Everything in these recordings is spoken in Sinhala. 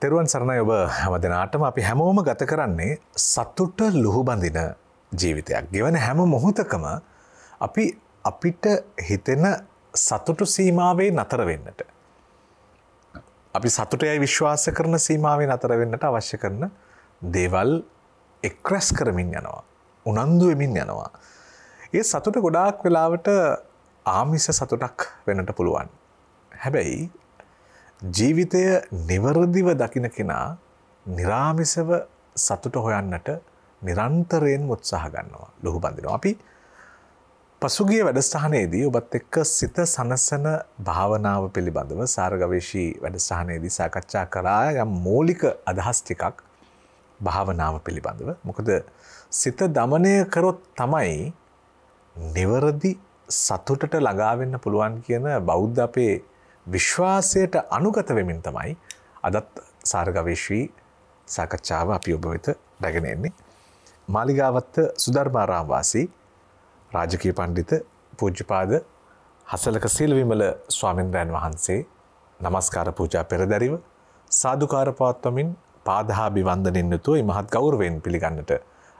තෙරුවන් සරණයි ඔබ හැමදෙනාටම. අපි හැමෝම ගත කරන්නේ සතුට ලුහුබඳින ජීවිතයක්. ගෙවන හැම මොහොතකම අපි අපිට හිතෙන සතුටු සීමාවේ නතර වෙන්නට, අපි සතුටයි විශ්වාස කරන සීමාවේ නතර වෙන්නට අවශ්‍ය කරන දේවල් එක්රැස් කරමින් යනවා, උනන්දු වෙමින් යනවා. ඒ සතුට ගොඩාක් වෙලාවට ආමිෂ සතුටක් වෙන්නට පුළුවන්. හැබැයි ජීවිතය නිවැරදිව දකින කෙනා නිරාමිසව සතුට හොයන්නට නිරන්තරයෙන් උත්සාහ ගන්නවා, ලුහුබඳිනවා. අපි පසුගිය වැඩසටහනේදී ඔබත් එක්ක සිත සනසන භාවනාව පිළිබඳව සාරගවේෂී වැඩසටහනේදී සාකච්ඡා කළා යම් මූලික අදහස් ටිකක් භාවනාව පිළිබඳව. මොකද සිත දමනය කරොත් තමයි නිවැරදි සතුටට ළඟා වෙන්න පුළුවන් කියන බෞද්ධ අපේ විශ්වාසයට අනුගත වෙමින් තමයි අදත් සාරගවේෂී සාකච්ඡාව අපි ඔබ වෙත රැගෙන එන්නේ. මාලිගාවත්ත සුධර්මාරාම වාසී රාජකීය පඬිත පූජ්‍යපාද හසලක සීලවිමල ස්වාමීන්ද්‍රයන් වහන්සේ නමස්කාර පූජා පෙරදැරිව සාදුකාර පවත්වමින් පාදහාභිවන්දනින් යුතුව මහත් ගෞරවයෙන් පිළිගන්නට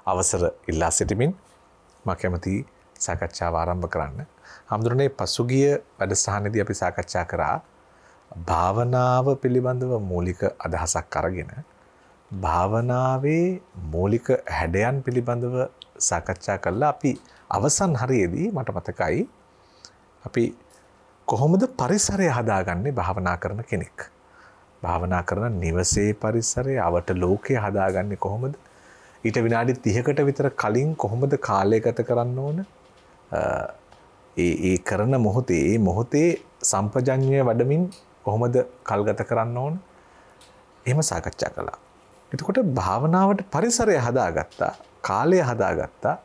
අවසර ඉල්ලා සිටිමින් මා කැමැති සාකච්ඡාව ආරම්භ කරන්න. හඳුරන්නේ පසුගිය වැඩසටහනේදී අපි සාකච්ඡා කරා භාවනාව පිළිබඳව මූලික අදහසක් අරගෙන භාවනාවේ මූලික හැඩයන් පිළිබඳව සාකච්ඡා කළා. අපි අවසන් හරියේදී මට මතකයි අපි කොහොමද පරිසරය හදාගන්නේ භාවනා කරන කෙනෙක්. භාවනා කරන නිවසේ පරිසරය, අවට ලෝකය හදාගන්නේ කොහොමද? ඊට විනාඩි 30කට විතර කලින් කොහොමද කාලය ගත කරන්න ඕන? ඒ කරන මොහොතේ සම්පජඤ්ඤය වඩමින් කොහොමද කල් ගත කරන්න ඕන? එහෙම සාකච්ඡා කළා. එතකොට භාවනාවට පරිසරය හදාගත්තා, කාලය හදාගත්තා.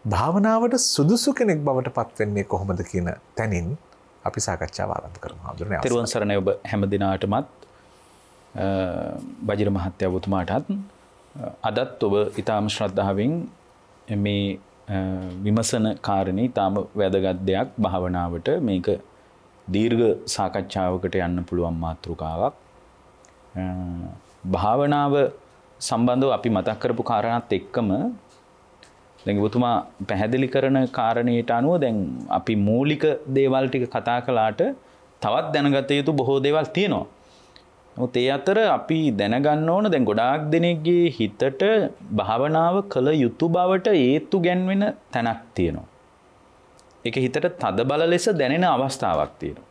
භාවනාවට සුදුසු කෙනෙක් බවට පත් වෙන්නේ කොහොමද කියන තැනින් අපි සාකච්ඡාව ආරම්භ කරනවා. තෙරුවන් සරණයි ඔබ හැම දිනාටමත්, වජිර මහත්තයා ඔබතුමාටත්. අදත් ඔබ ඊටාම ශ්‍රද්ධාවෙන් මේ විමසන කාරණේ ඊටාම වැදගත් දෙයක්. භාවනාවට මේක දීර්ඝ සාකච්ඡාවකට යන්න පුළුවන් මාතෘකාවක්. භාවනාව සම්බන්ධව අපි මතක් කරපු කාරණාත් එක්කම දැන් ඔබතුමා පැහැදිලි කරන කාරණේට අනුව දැන් අපි මූලික දේවල් ටික කතා කළාට තවත් දැනගත යුතු බොහෝ දේවල් තියෙනවා. නමුත් ඒ අතර අපි දැනගන්න ඕන දැන් ගොඩාක් දෙනෙක්ගේ හිතට භාවනාව කළ යුතු බවට හේතු ගැන්වෙන තැනක් තියෙනවා. ඒක හිතට තද බල ලෙස දැනෙන අවස්ථාවක් තියෙනවා.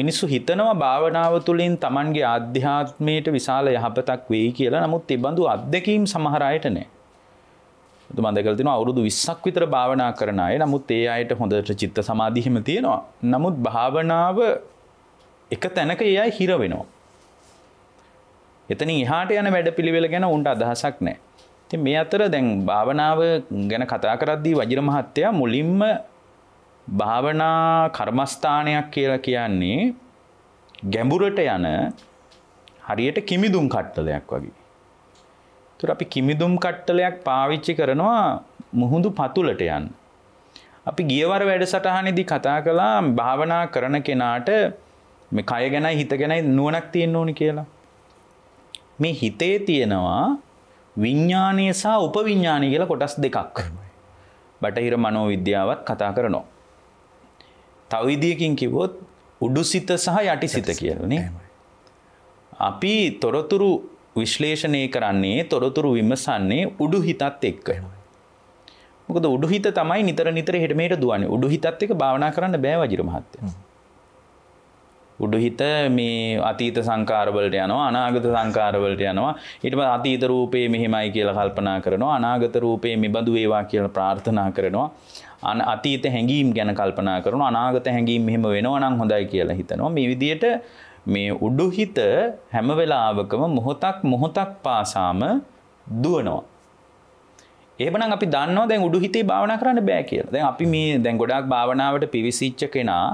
මිනිස්සු හිතනවා භාවනාව තුළින් Tamanගේ ආධ්‍යාත්මයට විශාල යහපතක් වෙයි කියලා. නමුත් ඒ බඳු අත්දැකීම් සමහර අයට නැහැ. මම දැකලා තිනවා අවුරුදු 20ක් විතර භාවනා කරන අය. නමුත් ඒ අයට හොඳට චිත්ත සමාධිය හිම තියෙනවා. නමුත් භාවනාව එක තැනක ඒ අය හිර වෙනවා. එතනින් එහාට යන වැඩපිළිවෙල ගැන උන්ට අදහසක් නැහැ. ඉතින් මේ අතර දැන් භාවනාව ගැන කතා කරද්දී වජිර මහත්තයා මුලින්ම භාවනා කර්මස්ථානයක් කියලා කියන්නේ ගැඹුරට යන හරියට කිමිදුම් කට්ටලයක් වගේ. ඒතර අපි කිමිදුම් කට්ටලයක් පාවිච්චි කරනවා මුහුදු පතුලට යන්න. අපි ගියවර වැඩසටහනේදී කතා කළා භාවනා කරන කෙනාට මේ කය ගැනයි හිත ගැනයි නුවණක් තියෙන්න ඕනි කියලා. මේ හිතේ තියෙනවා විඥානීය සහ උපවිඥානීය කියලා කොටස් දෙකක්. බටහිර මනෝවිද්‍යාවත් කතා කරනවා. තව විදියකින් කිව්වොත් උඩුසිත සහ යටිසිත කියලා නේ. අපි තොරතුරු විශ්ලේෂණය කරන්නේ, තොරතුරු විමසන්නේ උඩුහිතත් එක්ක. මොකද උඩුහිත තමයි නිතර හෙට මෙහෙට දුවන්නේ. උඩුහිතත් එක්ක භාවනා කරන්න බෑ වජිර මහත්තයා. උඩුහිත මේ අතීත සංකාර වලට යනවා, අනාගත සංකාර වලට යනවා. ඊට පස්සේ අතීත රූපේ මෙහෙමයි කියලා කල්පනා කරනවා, අනාගත රූපේ මෙබඳු වේවා කියලා ප්‍රාර්ථනා කරනවා. අතීත හැඟීම් ගැන කල්පනා කරනවා, අනාගත හැඟීම් මෙහෙම වෙනවා නම් හොඳයි කියලා හිතනවා. මේ විදිහට මේ උඩුහිත හැම වෙලාවකම මොහොතක් පාසාම දුවනවා. එහෙමනම් අපි දන්නවා දැන් උඩුහිතේ භාවනා කරන්න බෑ කියලා. දැන් අපි මේ දැන් ගොඩාක් භාවනාවට පිවිසිච්ච කෙනා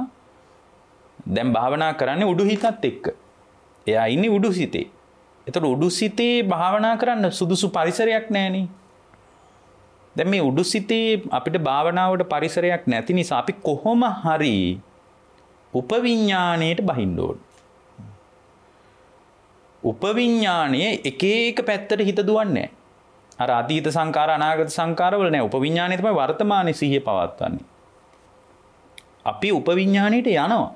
දැන් භාවනා කරන්නේ උඩුහිතත් එක්ක. එයා ඉන්නේ උඩුසිතේ. ඒතර උඩුසිතේ භාවනා කරන්න සුදුසු පරිසරයක් නැහෙනේ. දැන් මේ උඩුසිතේ අපිට භාවනාවට පරිසරයක් නැති නිසා අපි කොහොම හරි උපවිඥාණයට බහින්න ඕන. උපවිඥානයේ එක එක පැත්තට හිත දුවන්නේ. අර අතීත සංකාර අනාගත සංකාරවල නෑ. උපවිඥානය තමයි වර්තමානයේ සිහිය පවත්වන්නේ. අපි උපවිඥාණයට යනවා.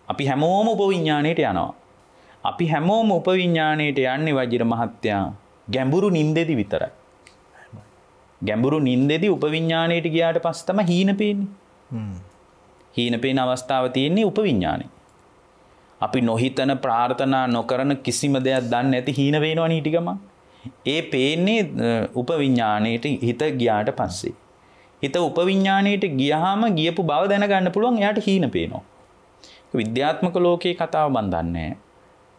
අපි හැමෝම උපවිඥාණයට යනවා. අපි හැමෝම උපවිඥාණයට යන්නේ වජිර මහත්තයා ගැඹුරු නින්දෙදි විතරයි. ගැඹුරු නින්දෙදි උපවිඥාණයට ගියාට පස්සේ තමයි හීන පේන්නේ. හීන පේන අවස්ථාව තියෙන්නේ උපවිඥාණේ. අපි නොහිතන ප්‍රාර්ථනා නොකරන කිසිම දෙයක් දන්නේ නැති හීන වේනවනේ ඊට ගම. ඒ පේන්නේ උපවිඥාණයට හිත ගියාට පස්සේ. හිත උපවිඥාණයට ගියාම ගියපු බව දැනගන්න පුළුවන් එයාට හීන පේනවා. විද්‍යාත්මක ලෝකයේ කතාව මන් දන්නේ නැහැ.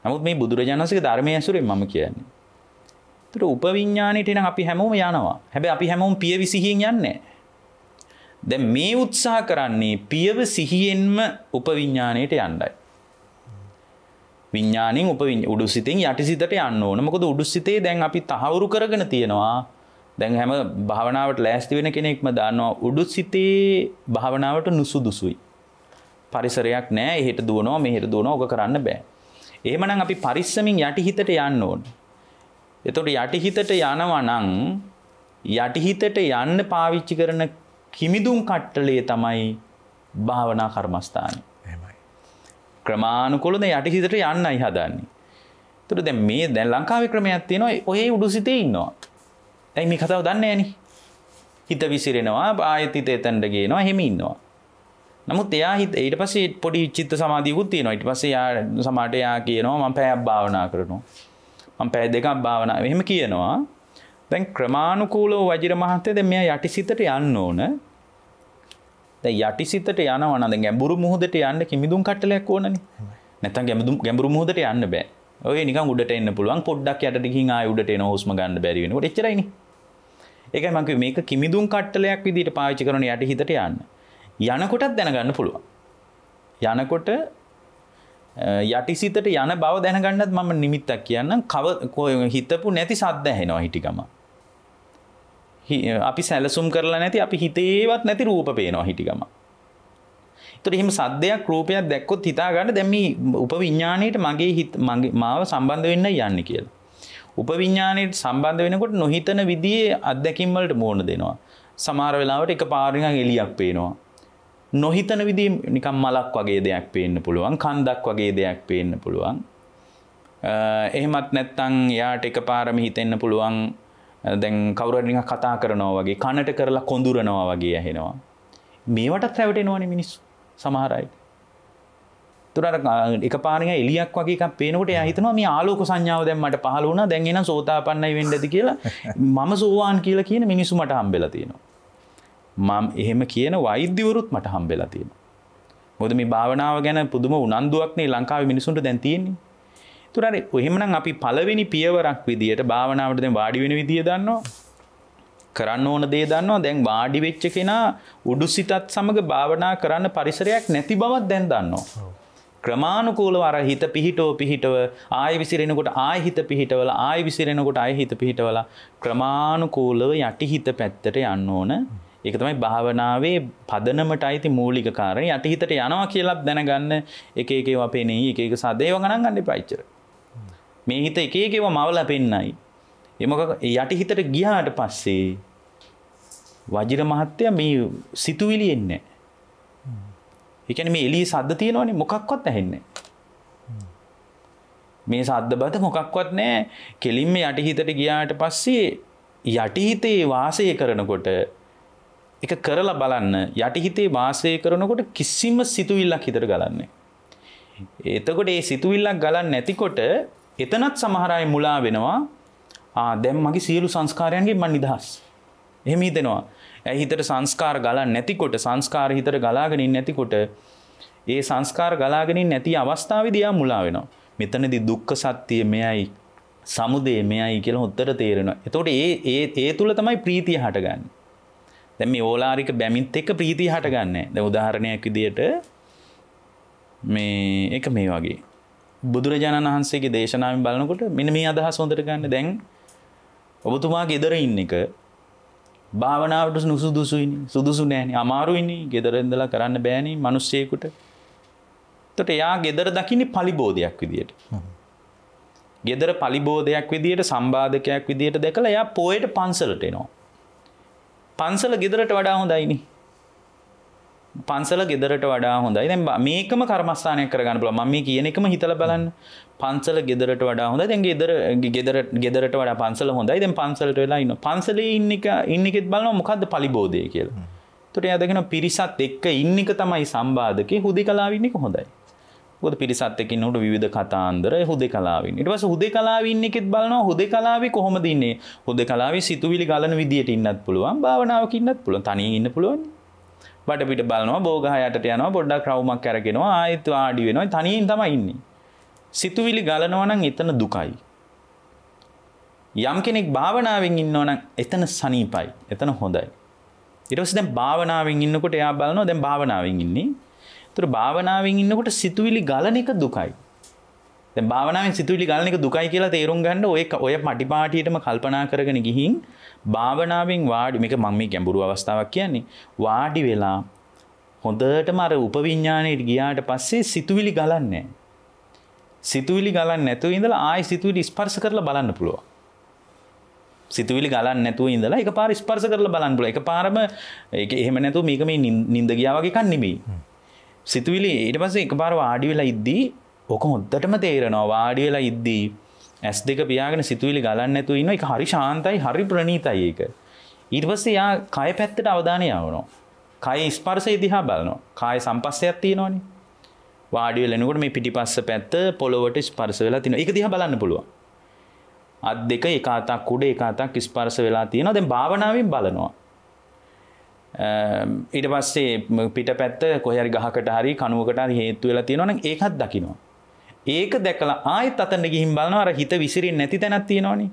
නමුත් මේ බුදුරජාණන්සේගේ ධර්මයේ ඇසුරෙන් මම කියන්නේ. ඒතර උපවිඥාණයට නම් අපි හැමෝම යනවා. හැබැයි අපි හැමෝම පියවි සිහියෙන් යන්නේ නැහැ. දැන් මේ උත්සාහ කරන්නේ පියව සිහියෙන්ම උපවිඥාණයට යන්නයි. විඥාණයෙන් උඩුසිතෙන් යටිසිතට යන්න ඕන. මොකද උඩුසිතේ දැන් අපි තහවුරු කරගෙන තියෙනවා. දැන් හැම භාවනාවට ලෑස්ති වෙන කෙනෙක්ම දන්නවා උඩුසිතේ භාවනාවට නුසුදුසුයි. පරිසරයක් නැහැ. එහෙට දුවනවා මෙහෙට දුවනවා ඔක කරන්න බෑ. එහෙමනම් අපි පරිස්සමින් යටිහිතට යන්න ඕන. එතකොට යටිහිතට යනවා නම් යටිහිතට යන්න පාවිච්චි කරන කිමිදුම් කට්ටලේ තමයි භාවනා කර්මස්ථානය. එහෙමයි. ක්‍රමානුකූලව යටිහිතට යන්නයි හදන්නේ. එතකොට දැන් මේ දැන් ලංකාවේ ක්‍රමයක් තියෙනවා ඔය උඩුසිතේ ඉන්නවා. දැන් මේ කතාව දන්නේ නැණි. හිත විසිරෙනවා ආයෙත් හිත එතනට ගේනවා එහෙම ඉන්නවා. නමුත් එයා ඊට පස්සේ පොඩි චිත්ත සමාධියකුත් තියෙනවා. ඊට පස්සේ යා සමාඩට යා කියනවා මම පැයක් භාවනා කරනවා. මම පැය දෙකක් භාවනා එහෙම කියනවා. දැන් ක්‍රමානුකූලව වජිර මහත්තයා දැන් මෙයා යටිසිතට යන්න ඕන. දැන් යටිසිතට යනවා නම් දැන් ගැඹුරු මුහුදට යන්න කිමිදුම් කට්ටලයක් ඕනනේ. නැත්තම් ගැඹුරු මුහුදට යන්න බෑ. ඔය නිකන් උඩට එන්න පුළුවන්. පොඩ්ඩක් යටට ගිහින් ආයෙ උඩට එන හුස්ම ගන්න බැරි වෙනකොට එච්චරයිනේ. ඒකයි මම කිව්වේ මේක කිමිදුම් කට්ටලයක් විදිහට පාවිච්චි කරන යටිහිතට යන්න. යනකොටත් දැනගන්න පුළුවන්. යනකොට යටිසිතට යන බව දැනගන්නත් මම නිමිත්තක් කියන්නම්. හිතපු නැති සද්ද ඇහෙනවා හිටි ගම. අපි සැලසුම් කරලා නැති අපි හිතේවත් නැති රූප පේනවා හිටි ගම. ඒතර එහෙම සද්දයක් රූපයක් දැක්කොත් හිතා ගන්න දැන් මේ උපවිඥාණයට මගේ මාව සම්බන්ධ වෙන්න යන්නේ කියලා. උපවිඥාණයට සම්බන්ධ වෙනකොට නොහිතන විදිහේ අත්දැකීම් වලට මුහුණ දෙනවා. සමහර වෙලාවට එකපාරකින් එළියක් පේනවා. නොහිතන විදිහේ නිකන් මලක් වගේ දෙයක් පේන්න පුළුවන්. කන්දක් වගේ දෙයක් පේන්න පුළුවන්. එහෙමත් නැත්නම් යාට එකපාරම හිතෙන්න පුළුවන් දැන් කවුරු හරි නිකන් කතා කරනවා වගේ කනට කරලා කොඳුරනවා වගේ ඇහෙනවා. මේවටත් රැවටෙනවනේ මිනිස්සු සමහර අය. තුරාර එකපාරකින් එළියක් වගේ එකක් පේනකොට එයා හිතනවා මේ ආලෝක සංඥාව දැන් මට පහළ වුණා. දැන් එනම් සෝතාපන්නයි වෙන්න ඇති කියලා මම සෝවාන් කියලා කියන මිනිස්සු මට හම්බෙලා තියෙනවා. මම එහෙම කියන වෛද්‍යවරුත් මට හම්බෙලා තියෙනවා. මොකද මේ භාවනාව ගැන පුදුම උනන්දුවක් නේ ලංකාවේ මිනිසුන්ට දැන් තියෙන්නේ. ඒතර අර එහෙමනම් අපි පළවෙනි පියවරක් විදියට භාවනාවට දැන් වාඩි වෙන විදිය දන්නවා. කරන්න ඕන දේ දන්නවා. දැන් වාඩි වෙච්ච කෙනා උඩුසිතත් සමග භාවනා කරන්න පරිසරයක් නැති බවක් දැන් දන්නවා. ක්‍රමානුකූලව අර හිත පිහිටව ආයෙ විසිරෙනකොට ආයෙ හිත පිහිටවලා ආයෙ විසිරෙනකොට ආයෙ හිත පිහිටවලා ක්‍රමානුකූලව යටිහිත පැත්තට යන්න ඕන. ඒක තමයි භාවනාවේ පදනමට අයිති මූලික කාරණේ. යටිහිතට යනවා කියලා දැනගන්න එක එක ඒවා පෙනෙයි එක එක සදේව ගණන් ගන්න එපා ඉච්චර. මේ හිත එක එක ඒවා මවලා පෙන්නයි. ඒ මොකක් යටිහිතට ගියාට පස්සේ වජිර මහත්තයා මේ සිතුවිලි එන්නේ නැහැ. ඒ කියන්නේ මේ එළියේ සද්ද තියෙනවනේ මොකක්වත් ඇහෙන්නේ නැහැ. මේ සද්ද බත මොකක්වත් නැහැ. කෙලින්ම යටිහිතට ගියාට පස්සේ යටිහිතේ වාසය කරනකොට එක කරලා බලන්න යටිහිතේ වාසය කරනකොට කිසිම සිතුවිල්ලක් හිතට ගලන්නේ. එතකොට මේ සිතුවිල්ලක් ගලන්නේ නැතිකොට එතනත් සමහර අය මුලා වෙනවා. දැන් මගේ සියලු සංස්කාරයන්ගෙන් මම නිදහස්. එහෙම හිතෙනවා. හිතට සංස්කාර ගලන්නේ නැතිකොට සංස්කාර හිතට ගලාගෙන ඉන්නේ නැතිකොට ඒ සංස්කාර ගලාගෙන ඉන්නේ නැති අවස්ථාවේදී යා මුලා වෙනවා. මෙතනදී දුක්ඛ සත්‍ය මෙයයි සමුදය මෙයයි කියලා හොත්තට තේරෙනවා. එතකොට ඒ තුල තමයි ප්‍රීතිය හටගන්නේ. දැන් මේ ඕලාරික බැමිත් එක්ක ප්‍රීතිය හටගන්නේ. දැන් උදාහරණයක් විදියට මේ එක මේ වගේ බුදුරජාණන් වහන්සේගේ දේශනාවෙන් බලනකොට මෙන්න මේ අදහස හොඳට ගන්න. දැන් ඔබතුමා ගෙදර ඉන්න එක භාවනාවට නුසුදුසුයිනේ. සුදුසු නෑනේ. අමාරුයිනේ. ගෙදර ඉඳලා කරන්න බෑනේ මිනිස්සෙකුට. එතකොට එයා ගෙදර දකින්නේ පලිබෝධයක් විදියට. ගෙදර පලිබෝධයක් විදියට සම්බාධකයක් විදියට දැකලා එයා පොයට පන්සලට එනවා. පන්සල ගෙදරට වඩා හොඳයිනේ. පන්සල ගෙදරට වඩා හොඳයි. දැන් මේකම කර්මස්ථානයක් කරගන්න පුළුවන්. මම මේ කියන එකම හිතලා බලන්න. පන්සල ගෙදරට වඩා හොඳයි. දැන් ගෙදරට වඩා පන්සල හොඳයි. දැන් පන්සලට වෙලා ඉන්නවා. පන්සලේ ඉන්න එකෙත් බලනවා මොකද්ද පලිබෝධය කියලා. ඒකට එයා දකිනවා පිරිසත් එක්ක ඉන්න එක තමයි සම්බාධකේ, හුදේකලාව ඉන්න එක හොඳයි. මොකද පිරිසත් එක්ක ඉන්නකොට විවිධ කතාන්දර හුදේකලාව ඉන්න. ඊට පස්සේ හුදේකලාව ඉන්න එකෙත් බලනවා හුදේකලාවේ කොහොමද ඉන්නේ. හුදේකලාවේ සිතුවිලි ගලන විදියට ඉන්නත් පුළුවන්. භාවනාවක ඉන්නත් පුළුවන්. තනියෙන් ඉන්න පුළුවන්. වටපිට බලනවා බෝගහ යටට යනවා පොඩ්ඩක් රවුමක් අරගෙනවා ආයෙත් වාඩි වෙනවා. තනියෙන් තමයි ඉන්නේ. සිතුවිලි ගලනවා නම් එතන දුකයි. යම් කෙනෙක් භාවනාවෙන් ඉන්නවා නම් එතන සනීපයි. එතන හොඳයි. ඊට පස්සේ දැන් භාවනාවෙන් ඉන්නකොට එයා බලනවා දැන් භාවනාවෙන් ඉන්නේ. ඒතර භාවනාවෙන් ඉන්නකොට සිතුවිලි ගලන එක දුකයි. දැන් භාවනාවෙන් සිතුවිලි ගලන එක දුකයි කියලා තේරුම් ගන්න ඔය පටිපාටියටම කල්පනා කරගෙන ගිහින් භාවනාවෙන් වාඩි මේක මම මේ ගැඹුරු අවස්ථාවක් කියන්නේ වාඩි වෙලා හොඳටම අර උපවිඥාණයට ගියාට පස්සේ සිතුවිලි ගලන්නේ නැහැ. සිතුවිලි ගලන්නේ නැතුව ඉඳලා ආයි සිතුවිලි ස්පර්ශ කරලා බලන්න පුළුවන්. සිතුවිලි ගලන්නේ නැතුව ඉඳලා එකපාර ස්පර්ශ කරලා බලන්න පුළුවන්. එකපාරම ඒක එහෙම නැතුව මේක මේ නිින්ද ගියා වගේ එකක් නෙමෙයි. සිතුවිලි ඊට පස්සේ එකපාර වාඩි වෙලා ඉද්දී ඔක හොද්දටම තේරෙනවා. වාඩි වෙලා ඉද්දී S2 පියාගෙන සිතුවිලි ගලන්නේ නැතුව ඉන්නවා. ඒක හරි ශාන්තයි, හරි ප්‍රණීතයි ඒක. ඊට පස්සේ යා කය පැත්තට අවධානය යවනවා. කය ස්පර්ශය දිහා බලනවා. කාය සම්පස්සයක් තියෙනවනේ. වාඩි වෙලා එනකොට මේ පිටිපස්ස පැත්ත පොළොවට ස්පර්ශ වෙලා තියෙනවා. ඒක දිහා බලන්න පුළුවන්. අත් දෙක එක අතක් උඩ එක අතක් ස්පර්ශ වෙලා තියෙනවා. දැන් භාවනාවෙන් බලනවා. ඊට පස්සේ පිටපැත්ත කොහේ හරි ගහකට හරි කණුවකට හරි හේතු වෙලා තියෙනවා නම් ඒකත් දකින්නවා. ඒක දැකලා ආයෙත් අතන ගිහින් බලනවා. අර හිත විසිරෙන්නේ නැති තැනක් තියෙනවනේ.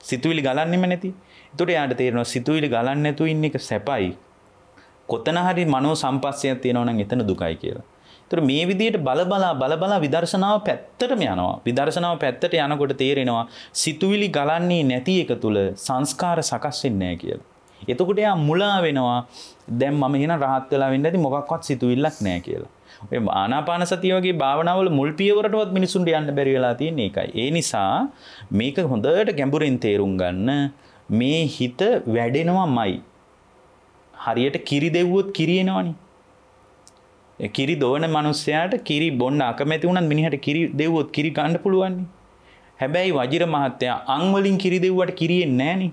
සිතුවිලි ගලන්නෙම නැති. ඒකට එයාට තේරෙනවා සිතුවිලි ගලන්නේ නැතුව ඉන්න එක සැපයි. කොතන හරි මනෝ සම්පස්සයක් තියෙනවා නම් එතන දුකයි කියලා. ඒතර මේ විදිහට බල විදර්ශනාව පැත්තටම යනවා. විදර්ශනාව පැත්තට යනකොට තේරෙනවා සිතුවිලි ගලන්නේ නැති එක තුල සංස්කාර සකස් වෙන්නේ නැහැ කියලා. එතකොට එයා මුලා වෙනවා. දැන් මම එහෙනම් rahat වෙලා වෙන්න ඇති මොකක්වත් සිතුවිල්ලක් නැහැ කියලා. ඔය ආනාපාන සතිය වගේ භාවනාවල මුල් පියවරටවත් මිනිසුන්ට යන්න බැරි වෙලා තියෙන එකයි. ඒ නිසා මේක හොඳට ගැඹුරින් තේරුම් ගන්න. මේ හිත වැඩෙනවමයි. හරියට කිරි දෙව්වොත් කිරි එනවනේ. කිරි දොවන මිනිස්සයාට කිරි බොන්න අකමැති වුණත් මිනිහට කිරි දෙව්වොත් කිරි ගන්න පුළුවන්. හැබැයි වජිර මහත්තයා අං වලින් කිරි දෙව්වට කිරි එන්නේ නැහනේ.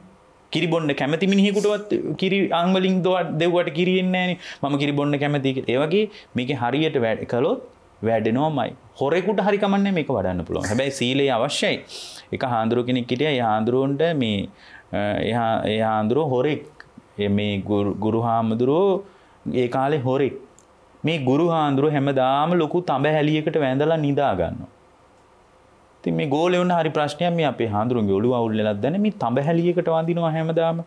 කිරි බොන්න කැමති මිනිහෙකුටවත් කිරි අං වලින් දෙව්වට කිරි එන්නේ නැහනේ. මම කිරි බොන්න කැමති කියලා. ඒ වගේ මේකේ හරියට කළොත් වැඩෙනවමයි. හොරෙකුට හරි කමන්නේ මේක වඩන්න පුළුවන්. හැබැයි සීලය අවශ්‍යයි. එක හාඳුරු කෙනෙක් හිටියා. ඒ හාඳුරුවන්ට මේ ඒ හාඳුරුව හොරෙක්. මේ ගුරු හාමුදුරුවෝ ඒ කාලේ හොරෙක්. මේ ගුරු හාඳුරුව හැමදාම ලොකු තඹ හැලියකට වැඳලා නිදා ගන්නවා. ඉතින් මේ ගෝලේ වුණ හරි ප්‍රශ්නයක් මේ අපේ හාඳුරුවන්ගේ ඔළුව අවුල් වෙලක් දැන මේ තඹ හැලියකට වඳිනවා හැමදාම.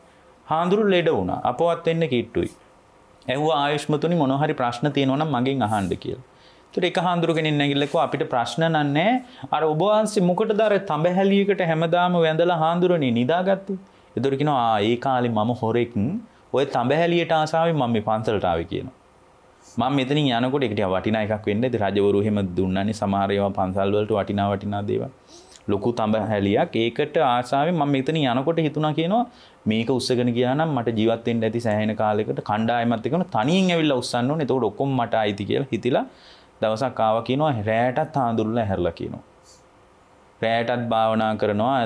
හාඳුරුව ලෙඩ වුණා. අපවත් වෙන්න කිට්ටුයි. ඇහුවා ආයුෂ්මතුනි මොනවා හරි ප්‍රශ්න තියෙනවා නම් මගෙන් අහන්න කියලා. ඒතර එක හාඳුරු කෙනෙක් නැගිටලා කිව්වා අපිට ප්‍රශ්න නැහැ. අර ඔබ වහන්සේ මොකටද අර තඹ හැලියකට හැමදාම වැඳලා හාඳුරුවනේ නිදාගත්තේ? ඒතර කියනවා ඒ කාලේ මම හොරෙක් ඔය තඹ හැලියට ආසාවෙන් මම මේ පන්සලට ආවේ කියනවා. මම මෙතනින් යනකොට ඒක ටික වටිනා එකක් වෙන්නේ. ඉතින් රජවරු එහෙම දුන්නානේ සමහර ඒවා පන්සල් වලට වටිනා දේවල්. ලොකු තඹ හැලියක් ඒකට ආසාවෙන් මම මෙතනින් යනකොට හිතුණා කියනවා මේක උස්සගෙන ගියා නම් මට ජීවත් වෙන්න ඇති සෑහෙන කාලයකට කණ්ඩායමත් එක්කම තනියෙන් ඇවිල්ලා උස්සන්න ඕනේ. එතකොට ඔක්කොම මට ආයිති කියලා හිතිලා දවසක් ආවා කියනවා රැයටත් හාඳුරුලා හැරලා කියනවා. රැයටත් භාවනා කරනවා.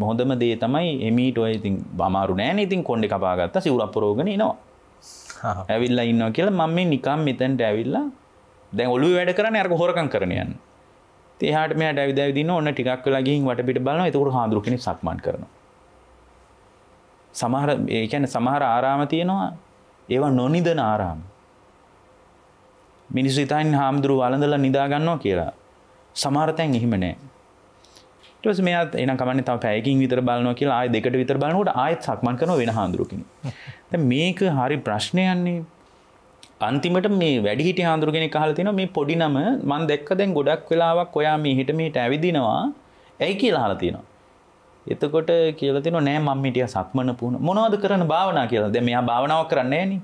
හොඳම දේ තමයි එමීට ඔය ඉතින් අමාරු නෑනේ. ඉතින් කොණ්ඩේ කපා ගත්තා සිවුරක් පරෝගෙන එනවා. ඇවිල්ලා ඉන්නවා කියලා මම මේ නිකම් මෙතනට ඇවිල්ලා දැන් ඔළුවේ වැඩ කරන්නේ අරක හොරකම් කරන යන්නේ. ඉතින් එහාට මෙහාට ඇවිද ඉන්න ඕන ටිකක් වෙලා ගිහින් වටපිට බලනවා. එතකොට හාඳුරු කෙනෙක් සක්මන් කරනවා. ඒ කියන්නේ සමහර ආරාම තියෙනවා ඒවා නොනිදන ආරාම. මිනිස්සු හිතන්නේ හාමුදුරු වළඳලා නිදා ගන්නවා කියලා. සමහර තැන් එහෙම නෑ. ඊට පස්සේ මෙයා එනම් කමන්නේ තව පැයකින් විතර බලනවා කියලා ආයෙ දෙකට විතර බලනකොට ආයෙත් සක්මන් කරනවා වෙන හාමුදුරු කෙනෙක්. දැන් මේක හරි ප්‍රශ්නයන්නේ. අන්තිමට මේ වැඩිහිටි හාමුදුරු කෙනෙක් අහලා තිනවා මේ පොඩි නම මම දැක්ක දැන් ගොඩක් වෙලාවක් ඔයා මේ මෙහෙට ඇවිදිනවා. ඇයි කියලා අහලා තිනවා. එතකොට කියලා තිනවා නෑ මම හිටියා සක්මන පුහුණු මොනවද කරන්න භාවනා කියලා. දැන් මෙයා භාවනාවක් කරන්නේ නෑනේ.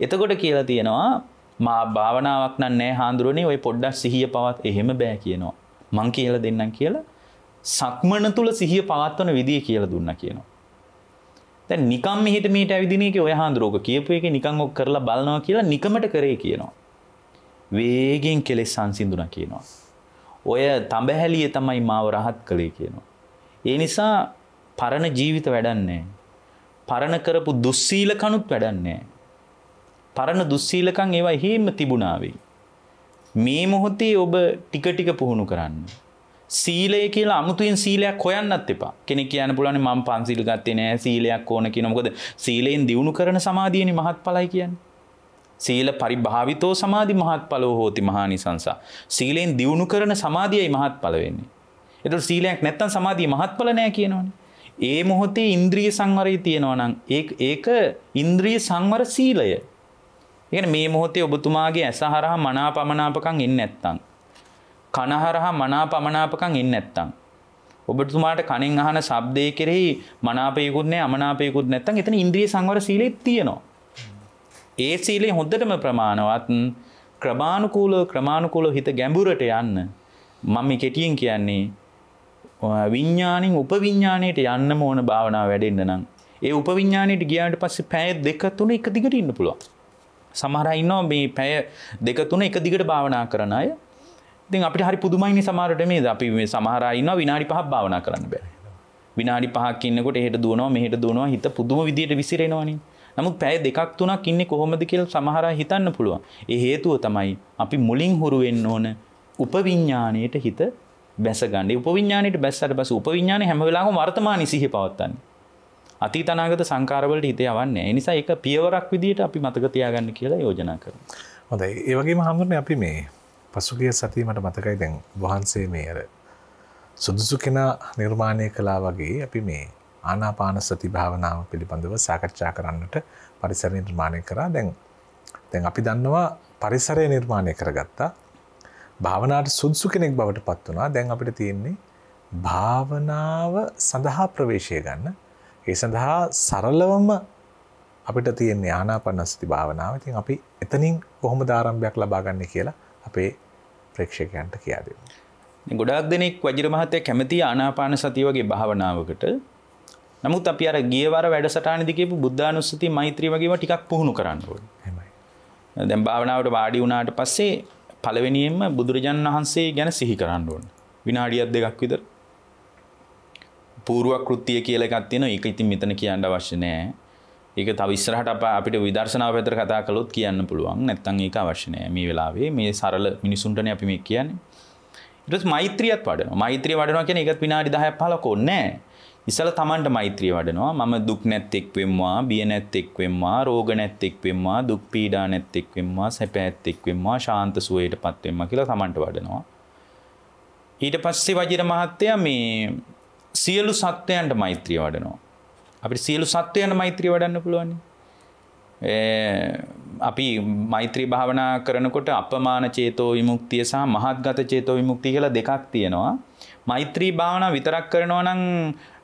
එතකොට කියලා තිනවා මා භාවනාවක් නෑ හාමුදුරනේ ඔය පොඩ්ඩක් සිහිය පවත් එහෙම බෑ කියනවා. මං කියලා දෙන්නම් කියලා සක්මන තුල සිහිය පවත්වන විදිය කියලා දුන්නා කියනවා. දැන් නිකම් මෙහෙට මෙහෙට ඇවිදින එකේ ඔය හාඳුරෝක කියපු එකේ නිකන් ඔක් කරලා බලනවා කියලා නිකමට කරේ කියනවා. වේගෙන් කෙලෙස් සංසිඳුණා කියනවා. ඔය තඹහැලිය තමයි මාව රහත් කළේ කියනවා. ඒ නිසා පරණ ජීවිත වැඩන්නේ. පරණ කරපු දුස්සීල කනුත් වැඩන්නේ. පරණ දුස්සීලකම් ඒවා හේම තිබුණා වෙයි. මේ මොහොතේ ඔබ ටික ටික පුහුණු කරන්න. සීලය කියලා අමුතුවෙන් සීලයක් හොයන්නත් එපා. කෙනෙක් කියන්න පුළුවන් මම පන්සිල් ගත්තේ නෑ සීලයක් ඕන කියනවා. මොකද සීලෙන් දියුණු කරන සමාධියනේ මහත්ඵලයි කියන්නේ. සීල පරිභාවිතෝ සමාධි මහත්ඵලෝ හෝති මහානිසංස. සීලෙන් දියුණු කරන සමාධියයි මහත්ඵල වෙන්නේ. ඒතකොට සීලයක් නැත්තම් සමාධිය මහත්ඵල නෑ කියනවනේ. ඒ මොහොතේ ඉන්ද්‍රිය සංවරය තියෙනවා නම් ඒක ඉන්ද්‍රිය සංවර සීලය. ඒ කියන්නේ මේ මොහොතේ ඔබතුමාගේ ඇස හරහා මනාපමනාපකම් එන්නේ නැත්තම් කන හරහා මනාපමනාපකම් එන්නේ නැත්තම් ඔබතුමාට කනෙන් අහන ශබ්දයේ කෙරෙහි මනාපයකුත් නැහැ අමනාපයකුත් නැත්තම් එතන ඉන්ද්‍රිය සංවර සීලෙත් තියෙනවා. ඒ සීලේ හොඳටම ප්‍රමාණවත් ක්‍රමානුකූලව හිත ගැඹුරට යන්න මම කෙටියෙන් කියන්නේ විඥාණයෙන් උපවිඥාණයට යන්නම ඕන භාවනාව වැඩෙන්න නම් ඒ උපවිඥාණයට ගියාට පස්සේ පැය 2-3 එක දිගට ඉන්න පුළුවන්. සමහර අය ඉන්නවා මේ පැය 2-3 එක දිගට භාවනා කරන අය. ඉතින් අපිට හරි පුදුමයිනේ සමහරට මේ අපි මේ සමහර අය ඉන්නවා විනාඩි 5ක් භාවනා කරන්න බෑ. විනාඩි 5ක් ඉන්නකොට එහෙට දුවනවා මෙහෙට දුවනවා හිත පුදුම විදියට විසිරෙනවනේ. නමුත් පැය 2-3ක් ඉන්නේ කොහොමද කියලා සමහර අය හිතන්න පුළුවන්. ඒ හේතුව තමයි අපි මුලින් හුරු වෙන්න ඕන උපවිඥාණයට හිත බැස ගන්න. උපවිඥාණයට බැස්සට පස්සේ උපවිඥානේ හැම වෙලාවෙම වර්තමානයේ සිහිය පවත්තන්නේ. අතීත අනාගත සංකාර වලට හිත යවන්නේ. ඒ නිසා ඒක පියවරක් විදියට අපි මතක තියාගන්න කියලා යෝජනා කරනවා. හොඳයි. ඒ වගේම හඳුන්නේ අපි මේ පසුගිය සතියේ මට මතකයි දැන් වහන්සේ මේ අර සුදුසු කෙනා නිර්මාණය කළා වගේ අපි මේ ආනාපාන සති භාවනාව පිළිබඳව සාකච්ඡා කරන්නට පරිසර නිර්මාණය කරා. දැන් අපි දන්නවා පරිසරය නිර්මාණය කරගත්තා. භාවනාවට සුදුසු කෙනෙක් බවට පත් වුණා. දැන් අපිට තියෙන්නේ භාවනාව සඳහා ප්‍රවේශය ගන්න. ඒ සඳහා සරලවම අපිට තියෙන්නේ ආනාපාන සති භාවනාව. ඉතින් අපි එතනින් කොහොමද ආරම්භයක් ලබා ගන්න කියලා අපේ ප්‍රේක්ෂකයන්ට කියා දෙමු. ගොඩාක් දෙනෙක් වජිර මහත්තයා කැමති ආනාපාන සතිය වගේ භාවනාවකට. නමුත් අපි අර ගිය වාර වැඩසටහනේදී කියපු බුද්ධානුස්සතිය මෛත්‍රිය වගේම ටිකක් පුහුණු කරන්න ඕනේ. එහෙමයි. දැන් භාවනාවට වාඩි වුණාට පස්සේ පළවෙනියෙන්ම බුදුරජාණන් වහන්සේ ගැන සිහි කරන්න ඕනේ. විනාඩියක් දෙකක් විතර. පූර්ව කෘත්‍ය කියලා එකක් තියෙනවා. ඒක ඉතින් මෙතන කියන්න අවශ්‍ය නැහැ. ඒක තව ඉස්සරහට අපිට විදර්ශනාව පැත්තට කතා කළොත් කියන්න පුළුවන්. නැත්තම් ඒක අවශ්‍ය නැහැ. මේ වෙලාවේ මේ සරල මිනිසුන්ටනේ අපි මේ කියන්නේ. ඊට පස්සේ මෛත්‍රියත් වඩනවා. මෛත්‍රිය වඩනවා කියන්නේ ඒකත් විනාඩි 10ක් 15ක් ඕනේ නැහැ. ඉස්සලා Tamanට මෛත්‍රිය වඩනවා. මම දුක් නැත්තේක් වෙම්වා, බිය නැත්තේක් වෙම්වා, රෝග නැත්තේක් වෙම්වා, දුක් පීඩා නැත්තේක් වෙම්වා, සැප ඇත්තේක් වෙම්වා, ශාන්ත සුවයටපත් වෙම්වා කියලා Tamanට වඩනවා. ඊට පස්සේ වජිර මහත්තයා මේ සියලු සත්වයන්ට මෛත්‍රිය වඩනවා. අපිට සියලු සත්වයන්ට මෛත්‍රිය වඩන්න පුළුවන්. අපි මෛත්‍රී භාවනා කරනකොට අපමාන චේතෝ විමුක්තිය සහ මහත්ගත චේතෝ විමුක්තිය කියලා දෙකක් තියෙනවා. මෛත්‍රී භාවනා විතරක් කරනවා නම්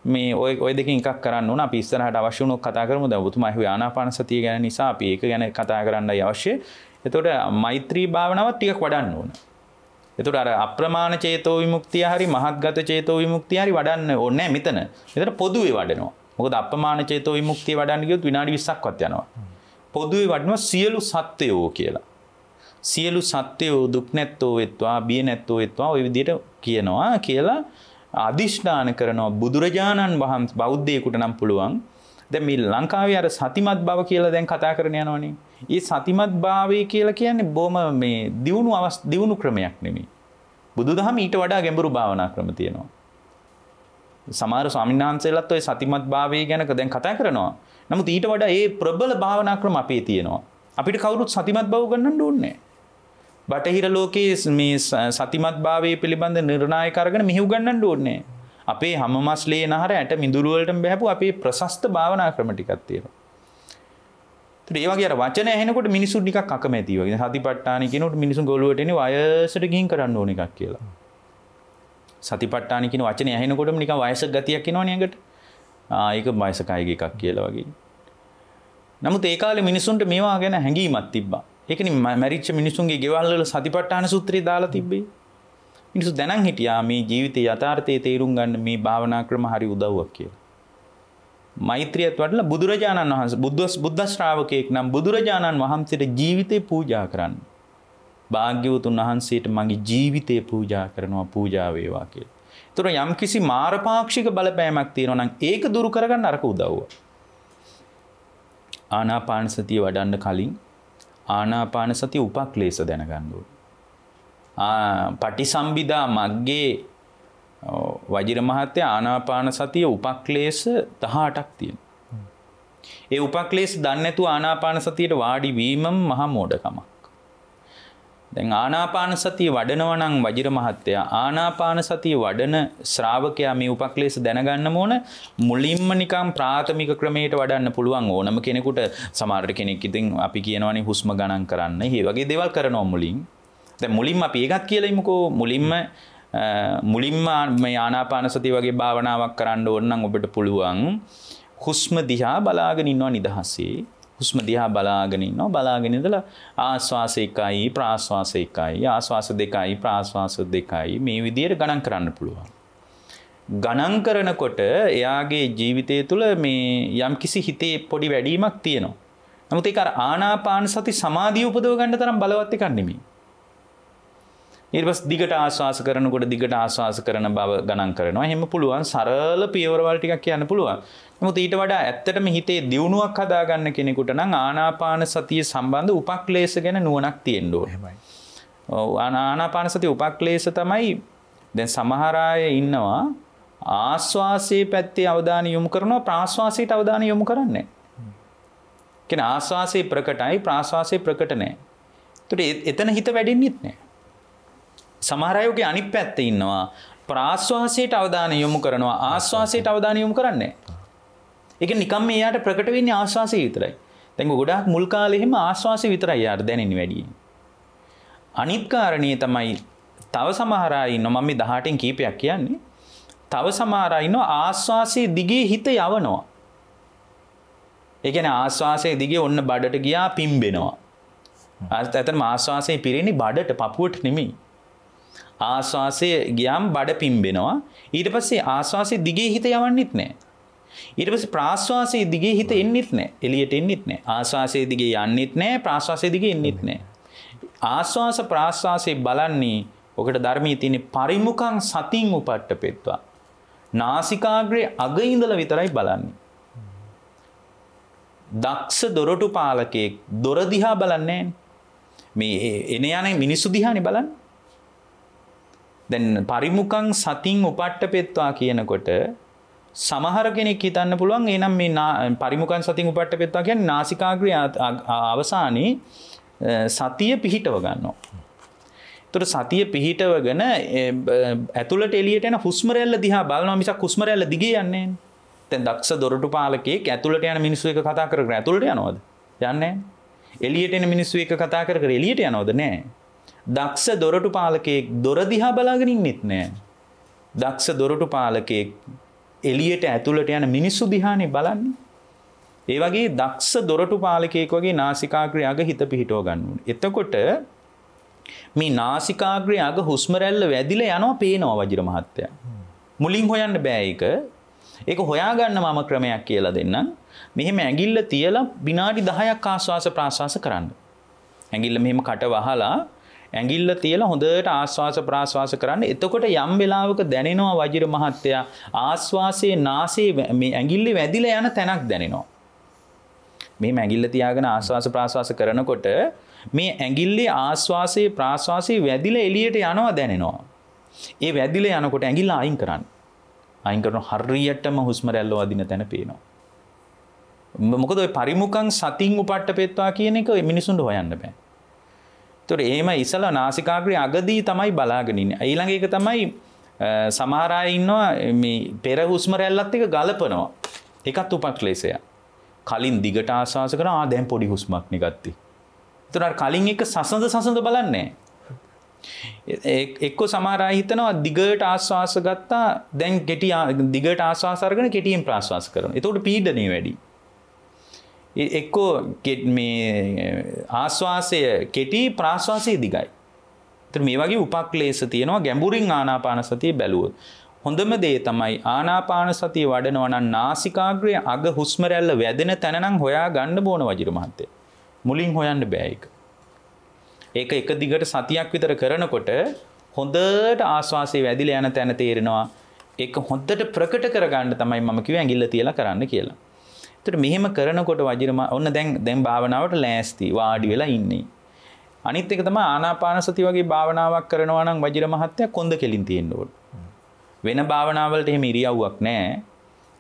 මේ ඔය දෙකෙන් එකක් කරන්න ඕන. අපි ඉස්සරහට අවශ්‍ය වුණොත් කතා කරමු. දැන් ඔබතුමා අහුවේ ආනාපාන සතිය ගැන නිසා අපි ඒක ගැන කතා කරන්නයි අවශ්‍ය. එතකොට මෛත්‍රී භාවනාවත් ටිකක් වඩන්න ඕන. එතකොට අර අප්‍රමාණ චේතෝ විමුක්තිය හරි මහත්ගත චේතෝ විමුක්තිය හරි වඩන්න ඕනේ නැහැ මෙතන. මෙතන පොදුවේ වඩනවා. මොකද අප්‍රමාණ චේතෝ විමුක්තිය වඩන්න ගියොත් විනාඩි 20ක්වත් යනවා. පොදුවේ වඩනවා සියලු සත්වයෝ කියලා. සියලු සත්වයෝ දුක් නැත්තෝ වෙත්වා, බිය නැත්තෝ වෙත්වා ඔය විදිහට කියනවා කියලා අදිෂ්ඨාන කරනවා. බුදුරජාණන් වහන්සේ බෞද්ධයෙකුට නම් පුළුවන්. දැන් මේ ලංකාවේ අර සතිමත් බව කියලා දැන් කතා කරගෙන යනවනේ. මේ සතිමත් භාවය කියලා කියන්නේ බොහොම මේ දියුණු ක්‍රමයක් නෙමෙයි. බුදුදහම ඊට වඩා ගැඹුරු භාවනා ක්‍රම තියෙනවා. සමහර ස්වාමීන් වහන්සේලාත් ඔය සතිමත් භාවය ගැන දැන් කතා කරනවා. නමුත් ඊට වඩා ඒ ප්‍රබල භාවනා ක්‍රම අපේ තියෙනවා. අපිට කවුරුත් සතිමත් බව ගන්නන්න ඕනේ නැහැ. බටහිර ලෝකයේ මේ සතිමත් භාවයේ පිළිබඳ නිර්ණායක අරගෙන මෙහි උගන්නන්න ඕනේ නැහැ. අපේ හැමමස්ලේ නහර ඇට මිදුළු වලටම බහැපු අපේ ප්‍රශස්ත භාවනා ක්‍රම ටිකක් තියෙනවා. ඒ වගේ අර වචන ඇහෙනකොට මිනිස්සු ටිකක් අකමැති වගේ. සතිපට්ඨාන කියනකොට මිනිස්සු ගොළුවට එන්නේ වයසට ගිහින් කරන්න ඕන එකක් කියලා. සතිපට්ඨාන කියන වචනේ ඇහෙනකොටම නිකන් වයසක ගතියක් එනවනේ ඇඟට. ඒක වයසකයිගේ එකක් කියලා වගේ. නමුත් ඒ කාලේ මිනිස්සුන්ට මේවා ගැන හැඟීමක් තිබ්බා. ඒකනේ මැරිච්ච මිනිස්සුන්ගේ ගෙවල් වල සතිපට්ඨාන සූත්‍රය දාලා තිබ්බේ. මිනිස්සු දැනන් හිටියා මේ ජීවිතයේ යථාර්ථයේ තේරුම් ගන්න මේ භාවනා ක්‍රම හරි උදව්වක් කියලා. මෛත්‍රියත් වඩලා බුදුරජාණන් වහන්සේ බුද්ධ ශ්‍රාවකයෙක් නම් බුදුරජාණන් වහන්සේට ජීවිතේ පූජා කරන්න. භාග්‍යවතුන් වහන්සේට මගේ ජීවිතේ පූජා කරනවා පූජා වේවා කියලා. ඒතර යම් කිසි මාරපාක්ෂික බලපෑමක් තියෙනවා නම් ඒක දුරු කරගන්න අරක උදව්ව. ආනාපාන සතිය වඩන්න කලින් ආනාපාන සතිය උපක්ලේශ දැනගන්න ඕනේ. පටිසම්භිදා මග්ගේ වජිර මහත්තයා ආනාපාන සතිය උපක්ලේශ 18ක් තියෙනවා. ඒ උපක්ලේශ දන්නේ නැතුව ආනාපාන සතියට වාඩි වීමම මහා මෝඩකමක්. දැන් ආනාපාන සතිය වඩනවා නම් වජිර මහත්තයා ආනාපාන සතිය වඩන ශ්‍රාවකයා මේ උපක්ලේශ දැනගන්න ඕන. මුලින්ම නිකම් ප්‍රාථමික ක්‍රමයට වඩන්න පුළුවන් ඕනම කෙනෙකුට. සමහර කෙනෙක් ඉතින් අපි කියනවානේ හුස්ම ගණන් කරන්න. මේ වගේ දේවල් කරනවා මුලින්. දැන් මුලින්ම අපි ඒකත් කියලා ඉමුකෝ. මුලින්ම මේ ආනාපාන සතිය වගේ භාවනාවක් කරන්න ඕන නම් ඔබට පුළුවන් හුස්ම දිහා බලාගෙන ඉන්නවා නිදහසේ. හුස්ම දිහා බලාගෙන ඉන්නවා. බලාගෙන ඉඳලා ආශ්වාස 1යි ප්‍රාශ්වාස 1යි ආශ්වාස 2යි ප්‍රාශ්වාස 2යි මේ විදිහට ගණන් කරන්න පුළුවන්. ගණන් කරනකොට එයාගේ ජීවිතය තුළ මේ යම්කිසි හිතේ පොඩි වැඩිමක් තියෙනවා. නමුත් ඒක අර ආනාපාන සති සමාධිය උපදව ගන්න තරම් බලවත් එකක් නෙමෙයි. ඊට පස්සේ දිගට ආශ්වාස කරනකොට දිගට ආශ්වාස කරන බව ගණන් කරනවා. එහෙම පුළුවන් සරල පියවරවල් ටිකක් කියන්න පුළුවන්. නමුත් ඊට වඩා ඇත්තටම හිතේ දියුණුවක් හදාගන්න කෙනෙකුට නම් ආනාපාන සතිය සම්බන්ධ උපක්ලේශ ගැන නුවණක් තියෙන්න ඕනේ. ආනාපාන සතිය උපක්ලේශ තමයි දැන් සමහර අය ඉන්නවා ආශ්වාසයේ පැත්තේ අවධානය යොමු කරනවා ප්‍රාශ්වාසයට අවධානය යොමු කරන්නේ නැහැ. කියන්නේ ආශ්වාසයේ ප්‍රකටයි ප්‍රාශ්වාසයේ ප්‍රකට නැහැ. ඒකට එතන හිත වැඩෙන්නේ නැහැ. සමහර අයගේ අනිත් පැත්තේ ඉන්නවා ප්‍රාශ්වාසයට අවධානය යොමු කරනවා ආශ්වාසයට අවධානය යොමු කරන්නේ නැහැ. ඒක නිකම්ම එයාට ප්‍රකට වෙන්නේ ආශ්වාසය විතරයි. දැන් ගොඩාක් මුල් කාලේ එහෙම ආශ්වාසය විතරයි එයාට දැනෙන්නේ වැඩි. අනිත් කාරණේ තමයි තව සමහර අය ඉන්නවා මම මේ 18න් කීපයක් කියන්නේ. තව සමහර අය ඉන්නවා ආශ්වාසයේ දිගේ හිත යවනවා. ඒ කියන්නේ ආශ්වාසයේ දිගේ ඔන්න බඩට ගියා පිම්බෙනවා. ඇත්තටම ආශ්වාසයේ පිරෙන්නේ බඩට පපුවට නෙමෙයි. ආශ්වාසයේ ගියාම බඩ පිම්බෙනවා. ඊට පස්සේ ආශ්වාසයේ දිගේ හිත යවන්නෙත් නැහැ. ඊට පස්සේ ප්‍රාශ්වාසයේ දිගේ හිත එන්නෙත් නැහැ. එළියට එන්නෙත් නැහැ. ආශ්වාසයේ දිගේ යන්නෙත් නැහැ. ප්‍රාශ්වාසයේ දිගේ එන්නෙත් නැහැ. ආශ්වාස ප්‍රාශ්වාසයේ බලන්නේ ඔකට ධර්මයේ තියෙන පරිමුඛං සතින් උපට්ඨපෙත්වා. නාසිකාග්‍රේ අග ඉඳලා විතරයි බලන්නේ. දක්ෂ දොරටු පාලකෙක් දොර දිහා බලන්නේ මේ එන යන මිනිස්සු දිහානේ බලන්නේ. දැන් පරිමුඛං සතින් උපට්ඨපෙත්වා කියනකොට සමහර කෙනෙක් හිතන්න පුළුවන් එනම් මේ පරිමුඛං සතින් උපට්ඨපෙත්වා කියන්නේ නාසිකාග්‍රේ අවසානයේ සතිය පිහිටව ගන්නවා. ඒතර සතිය පිහිටවගෙන ඇතුළට එළියට යන හුස්ම රැල්ල දිහා බලනවා මිසක් හුස්ම රැල්ල දිගේ යන්නේ නැහැ. දැන් දක්ෂ දොරටු පාලකයෙක් ඇතුළට යන මිනිස්සු එක්ක කතා කර කර ඇතුළට යනවද? යන්නේ නැහැ. එළියට එන මිනිස්සු එක්ක කතා කර කර එළියට යනවද? නැහැ. දක්ෂ දොරටු පාලකයෙක් දොර දිහා බලාගෙන ඉන්නෙත් නැහැ. දක්ෂ දොරටු පාලකයෙක් එළියට ඇතුළට යන මිනිස්සු දිහානේ බලන්නේ. ඒ වගේ දක්ෂ දොරටු පාලකයෙක් වගේ නාසිකාග්‍රේ අග හිත පිහිටව ගන්න ඕනේ. එතකොට මේ නාසිකාග්‍රේ අග හුස්ම රැල්ල වැදිලා යනවා පේනවා වජිර මහත්තයා. මුලින් හොයන්න බෑ ඒක. ඒක හොයාගන්න මම ක්‍රමයක් කියලා දෙන්නම්. මෙහෙම ඇඟිල්ල තියලා විනාඩි 10ක් ආශ්වාස ප්‍රාශ්වාස කරන්න. ඇඟිල්ල මෙහෙම කට වහලා ඇඟිල්ල තියලා හොඳට ආශ්වාස ප්‍රාශ්වාස කරන්න. එතකොට යම් වෙලාවක දැනෙනවා වජිර මහත්තයා ආශ්වාසයේ නාසයේ මේ ඇඟිල්ලේ වැදිලා යන තැනක් දැනෙනවා. මේ ඇඟිල්ල තියාගෙන ආශ්වාස ප්‍රාශ්වාස කරනකොට මේ ඇඟිල්ලේ ආශ්වාසයේ ප්‍රාශ්වාසයේ වැදිලා එළියට යනවා දැනෙනවා. ඒ වැදිලා යනකොට ඇඟිල්ල අයින් කරන්න. අයින් කරන හරියටම හුස්ම රැල්ල වදින තැන පේනවා. මොකද ඔය පරිමුඛං සතින් උපට්ඨපෙත්වා කියන එක මිනිසුන්ට හොයන්න බෑ. ඒතොර එහෙම ඉසලා නාසිකාග්‍රේ අගදී තමයි බලාගෙන ඉන්නේ. ඊළඟ එක තමයි සමහර අය ඉන්නවා මේ පෙර හුස්ම රැල්ලත් එක ගලපනවා. ඒකත් උපක්ලේශය. කලින් දිගට ආශ්වාස කරනවා දැන් පොඩි හුස්මක් නෙගත්තේ. ඒතොර අර කලින් එක සසඳ බලන්නේ එක්ක සමහර අය හිතනවා දිගට ආශ්වාස ගත්තා දැන් කෙටි දිගට ආශ්වාස අරගෙන කෙටියෙන් ප්‍රාශ්වාස කරනවා. ඒතකොට පීඩනය වැඩි. එක්කෝ මේ ආශ්වාසය කෙටි ප්‍රාශ්වාසය දිගයි. ඒතර මේ වගේ උපක්ලේශ තියෙනවා ගැඹුරින් ආනාපාන සතිය බැලුවොත්. හොඳම දේ තමයි ආනාපාන සතිය වඩනවා නම් නාසිකාග්‍රයේ අග හුස්ම රැල්ල වැදෙන තැන නම් හොයා ගන්න බෝන වජිර මහත්තයා. මුලින් හොයන්න බෑ ඒක. ඒක එක දිගට සතියක් විතර කරනකොට හොඳට ආශ්වාසය වැදිලා යන තැන තේරෙනවා. ඒක හොඳට ප්‍රකට කරගන්න තමයි මම කිව්වේ ඇඟිල්ල තියලා කරන්න කියලා. ඒතර මෙහෙම කරනකොට වජිර ඔන්න දැන් භාවනාවට ලෑස්ති වාඩි වෙලා ඉන්නේ. අනිත් එක තමයි ආනාපාන සතිය වගේ භාවනාවක් කරනවා නම් වජිර මහත්තයා කොන්ද කෙලින් තියෙන්න ඕන. වෙන භාවනාවලට එහෙම ඉරියව්වක් නැහැ.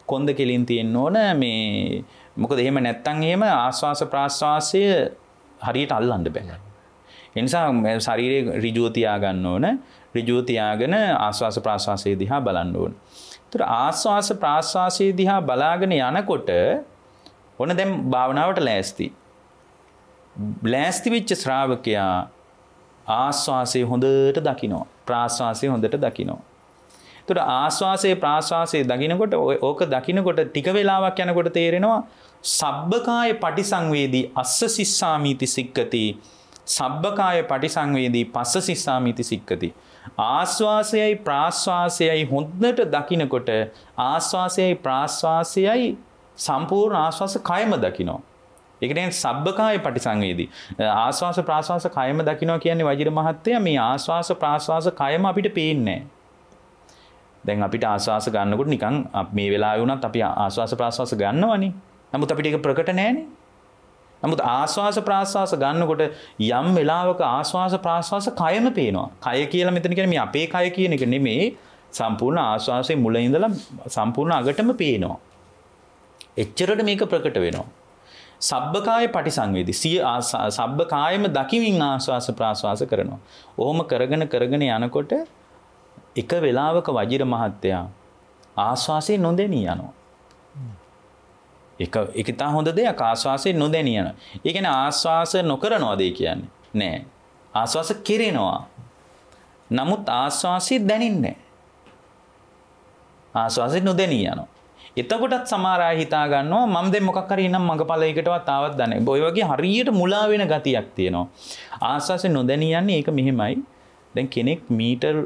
කොන්ද කෙලින් තියෙන්න ඕන මේ මොකද එහෙම නැත්තම් එහෙම ආශ්වාස ප්‍රාශ්වාසය හරියට අල්ලන්න බෑ. ඒ නිසා ශරීරයේ ඍජුව තියා ගන්න ඕන. ඍජුව තියාගෙන ආශ්වාස ප්‍රාශ්වාසයේ දිහා බලන්න ඕන. ඒතර ආශ්වාස ප්‍රාශ්වාසයේ දිහා බලාගෙන යනකොට ඔන්න දැන් භාවනාවට ලෑස්ති. ලෑස්ති වෙච්ච ශ්‍රාවකයා ආශ්වාසය හොඳට දකිනවා. ප්‍රාශ්වාසය හොඳට දකිනවා. ඒතර ආශ්වාසයේ ප්‍රාශ්වාසයේ දකින්නකොට ඕක දකින්නකොට ටික වෙලාවක් යනකොට තේරෙනවා සබ්බකාය පටිසංවේදී අස්ස සිස්සාමීති සික්කති සබ්බකාය පටිසංවේදී පස්ස සිස්සාමීති සික්කති ආශ්වාසයයි ප්‍රාශ්වාසයයි හොඳට දකින්නකොට ආශ්වාසයයි ප්‍රාශ්වාසයයි සම්පූර්ණ ආශ්වාස කයම දකිනවා. ඒ කියන්නේ සබ්බකාය පටිසංවේදී ආශ්වාස ප්‍රාශ්වාස කයම දකිනවා කියන්නේ වජිර මහත්තයා මේ ආශ්වාස ප්‍රාශ්වාස කයම අපිට පේන්නේ නැහැ. දැන් අපිට ආශ්වාස ගන්නකොට නිකන් මේ වෙලාවේ වුණත් අපි ආශ්වාස ප්‍රාශ්වාස ගන්නවනේ. නමුත් අපිට ඒක ප්‍රකට නැහැනේ. නමුත් ආශ්වාස ප්‍රාශ්වාස ගන්නකොට යම් වෙලාවක ආශ්වාස ප්‍රාශ්වාස කයම පේනවා. කය කියලා මෙතන කියන්නේ මේ අපේ කය කියන එක නෙමෙයි. සම්පූර්ණ ආශ්වාසයේ මුල ඉඳලා සම්පූර්ණ අගටම පේනවා. එච්චරට මේක ප්‍රකට වෙනවා. සබ්බකාය පටිසංවේදී සබ්බකායම දකිමින් ආශ්වාස ප්‍රාශ්වාස කරනවා. ඔහොම කරගෙන යනකොට එක වෙලාවක වජිර මහත්තයා ආශ්වාසයේ නොදෙනී යනවා. ඒක තා හොඳ දෙයක් ආශ්වාසයේ නොදෙනී යනවා. ඒ කියන්නේ ආශ්වාස නොකරනවාද ඒ කියන්නේ? නෑ. ආශ්වාස කෙරෙනවා. නමුත් ආශ්වාසය දැනෙන්නේ නෑ. ආශ්වාසය නොදෙනී යනවා. එතකොටත් සමහර අය හිතා ගන්නවා මම දැන් මොකක් හරි නම් මගපලයකටවත් ආවත් දන්නේ. ඔය වගේ හරියට මුලා වෙන ගතියක් තියෙනවා. ආශ්වාසය නොදෙනී යන්නේ ඒක මෙහෙමයි. දැන් කෙනෙක් මීටර්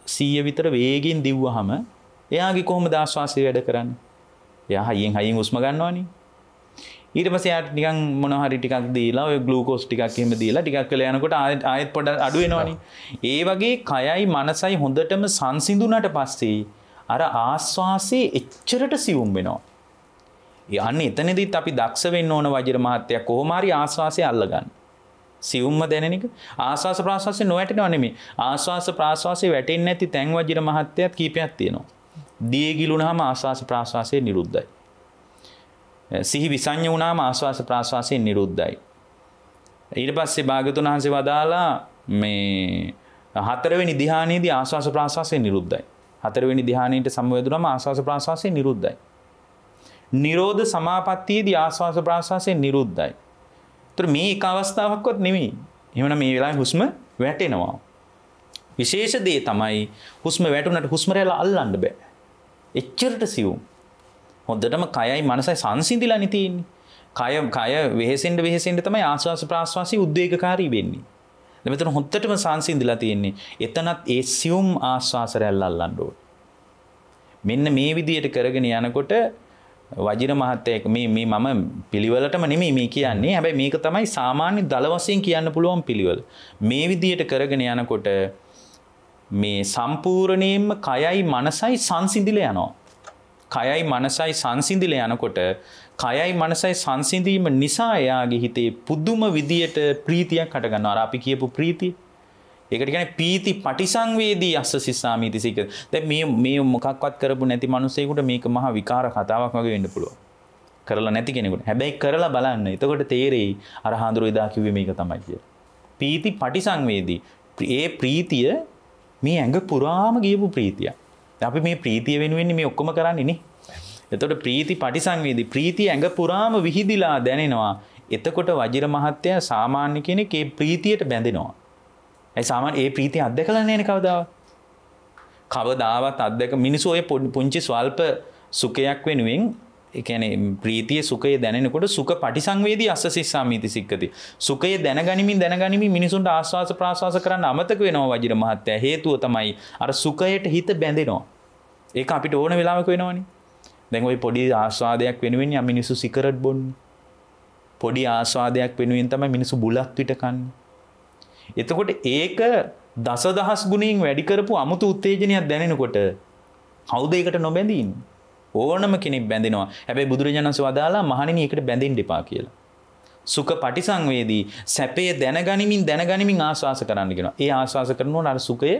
100 විතර වේගෙන් දිව්වහම එයාගේ කොහොමද ආශ්වාසය වැඩ කරන්නේ? එයා හයියෙන් හුස්ම ගන්නවනේ. ඊට පස්සේ එයාට නිකන් මොනවා හරි ටිකක් දීලා ඔය ග්ලූකෝස් ටිකක් එහෙම දීලා ටිකක් වෙලා යනකොට ආයෙත් පොඩ අඩු වෙනවනේ. ඒ වගේ කයයි මනසයි හොඳටම සංසිඳුණාට පස්සේ අර ආශ්වාසයේ එච්චරට සියුම් වෙනවා. යන්නේ එතනදිත් අපි දක්ෂ වෙන්න ඕන වජිර මහත්තයා කොහොම හරි ආශ්වාසය අල්ලගන්න. සියුම්ම දැනෙන එක ආශ්වාස ප්‍රාශ්වාසයේ නොවැටෙනව නෙමෙයි. ආශ්වාස ප්‍රාශ්වාසයේ වැටෙන්නේ නැති තැන් වජිර මහත්තයාත් කීපයක් තියෙනවා. දිය ගිලුණාම ආශ්වාස ප්‍රාශ්වාසයේ නිරුද්ධයි. සිහි විසඤ්ඤ වුණාම ආශ්වාස ප්‍රාශ්වාසයේ නිරුද්ධයි. ඊට පස්සේ භාග්‍යතුන් වහන්සේ වදාලා මේ හතරවෙනි ධ්‍යානයේදී ආශ්වාස ප්‍රාශ්වාසයේ නිරුද්ධයි. හතරවෙනි ධ්‍යානයට සමවැදුනම ආශ්වාස ප්‍රාශ්වාසයේ නිරුද්ධයි. නිරෝධ සමාපත්තියේදී ආශ්වාස ප්‍රාශ්වාසයේ නිරුද්ධයි. ඒතර මේ එක අවස්ථාවක්වත් නෙමෙයි. එහෙමනම් මේ වෙලාවේ හුස්ම වැටෙනවා. විශේෂ දේ තමයි හුස්ම වැටුණාට හුස්ම රැල්ල අල්ලන්න බෑ. එච්චරට සියුම්. හොඳටම කයයි මනසයි සංසිඳිලානේ තියෙන්නේ. කය වෙහෙසෙන්න තමයි ආශ්වාස ප්‍රාශ්වාසී උද්වේගකාරී වෙන්නේ. දැන් මෙතන හොඳටම සංසිඳිලා තියෙන්නේ. එතනත් ඒ සියුම් ආශ්වාස රැල්ල අල්ලන්න ඕනේ. මෙන්න මේ විදියට කරගෙන යනකොට වජිර මහත්තයා මේ මම පිළිවෙලටම නෙමෙයි මේ කියන්නේ. හැබැයි මේක තමයි සාමාන්‍ය දල වශයෙන් කියන්න පුළුවන් පිළිවෙල. මේ විදියට කරගෙන යනකොට මේ සම්පූර්ණයෙන්ම කයයි මනසයි සංසිඳිලා යනවා. කයයි මනසයි සංසිඳිලා යනකොට කයයි මනසයි සංසිඳීම නිසා එයාගේ හිතේ පුදුම විදියට ප්‍රීතියක් හට ගන්නවා. අර අපි කියපු ප්‍රීතිය. ඒකට කියන්නේ පීති පටිසංවේදී අස්ස සිස්සාමීති සික. දැන් මේ මොකක්වත් කරපු නැති මිනිසෙකුට මේක මහා විකාර කතාවක් වගේ වෙන්න පුළුවන්. කරලා නැති කෙනෙකුට. හැබැයි කරලා බලන්න. එතකොට තේරෙයි අර හාඳුරු එදා කිව්වේ මේක තමයි කියලා. පීති පටිසංවේදී. ඒ ප්‍රීතිය මේ ඇඟ පුරාම ගියපු ප්‍රීතියක්. අපි මේ ප්‍රීතිය වෙනුවෙන් මේ ඔක්කොම කරන්නේ නේ. එතකොට ප්‍රීති පටිසංවේදී ප්‍රීතිය ඇඟ පුරාම විහිදිලා දැනෙනවා. එතකොට වජිර මහත්තයා සාමාන්‍ය කෙනෙක් ඒ ප්‍රීතියට බැඳෙනවා. ඒ සාමාන්‍ය ඒ ප්‍රීතිය අත්දැකලා නැහැ නේ කවදාවත්. කවදාවත් අත්දැක මිනිස්සු ඔය පුංචි ස්වල්ප සුඛයක් වෙනුවෙන් ඒ කියන්නේ ප්‍රීතිය සුඛය දැනෙනකොට සුඛ පටිසංවේදී අස්ස සිස්සාමිති සික්කති. සුඛය දැනගනිමින් මිනිසුන්ට ආස්වාස ප්‍රාස්වාස කරන්න අමතක වෙනවා වජිර මහත්තයා. හේතුව තමයි අර සුඛයට හිත බැඳෙනවා. ඒක අපිට ඕන වෙලාවක වෙනවනේ. දැන් ওই පොඩි ආස්වාදයක් වෙනුවෙන් යම් මිනිස්සු සිගරට් බොන්නේ. පොඩි ආස්වාදයක් වෙනුවෙන් තමයි මිනිස්සු බුලත් පිට කන්නේ. එතකොට ඒක දසදහස් ගුණයෙන් වැඩි කරපු අමුතු උත්තේජනයක් දැනෙනකොට කවුද ඒකට නොබැඳී ඉන්නේ? ඕනම කෙනෙක් බැඳෙනවා. හැබැයි බුදුරජාණන් වහන්සේ වදාලා මහණෙනි ඒකට බැඳෙන්න එපා කියලා. සුඛ පටිසංවේදී සැපේ දැනගනිමින් ආස්වාස කරන්න කියනවා. ඒ ආස්වාස කරනකොට අර සුඛය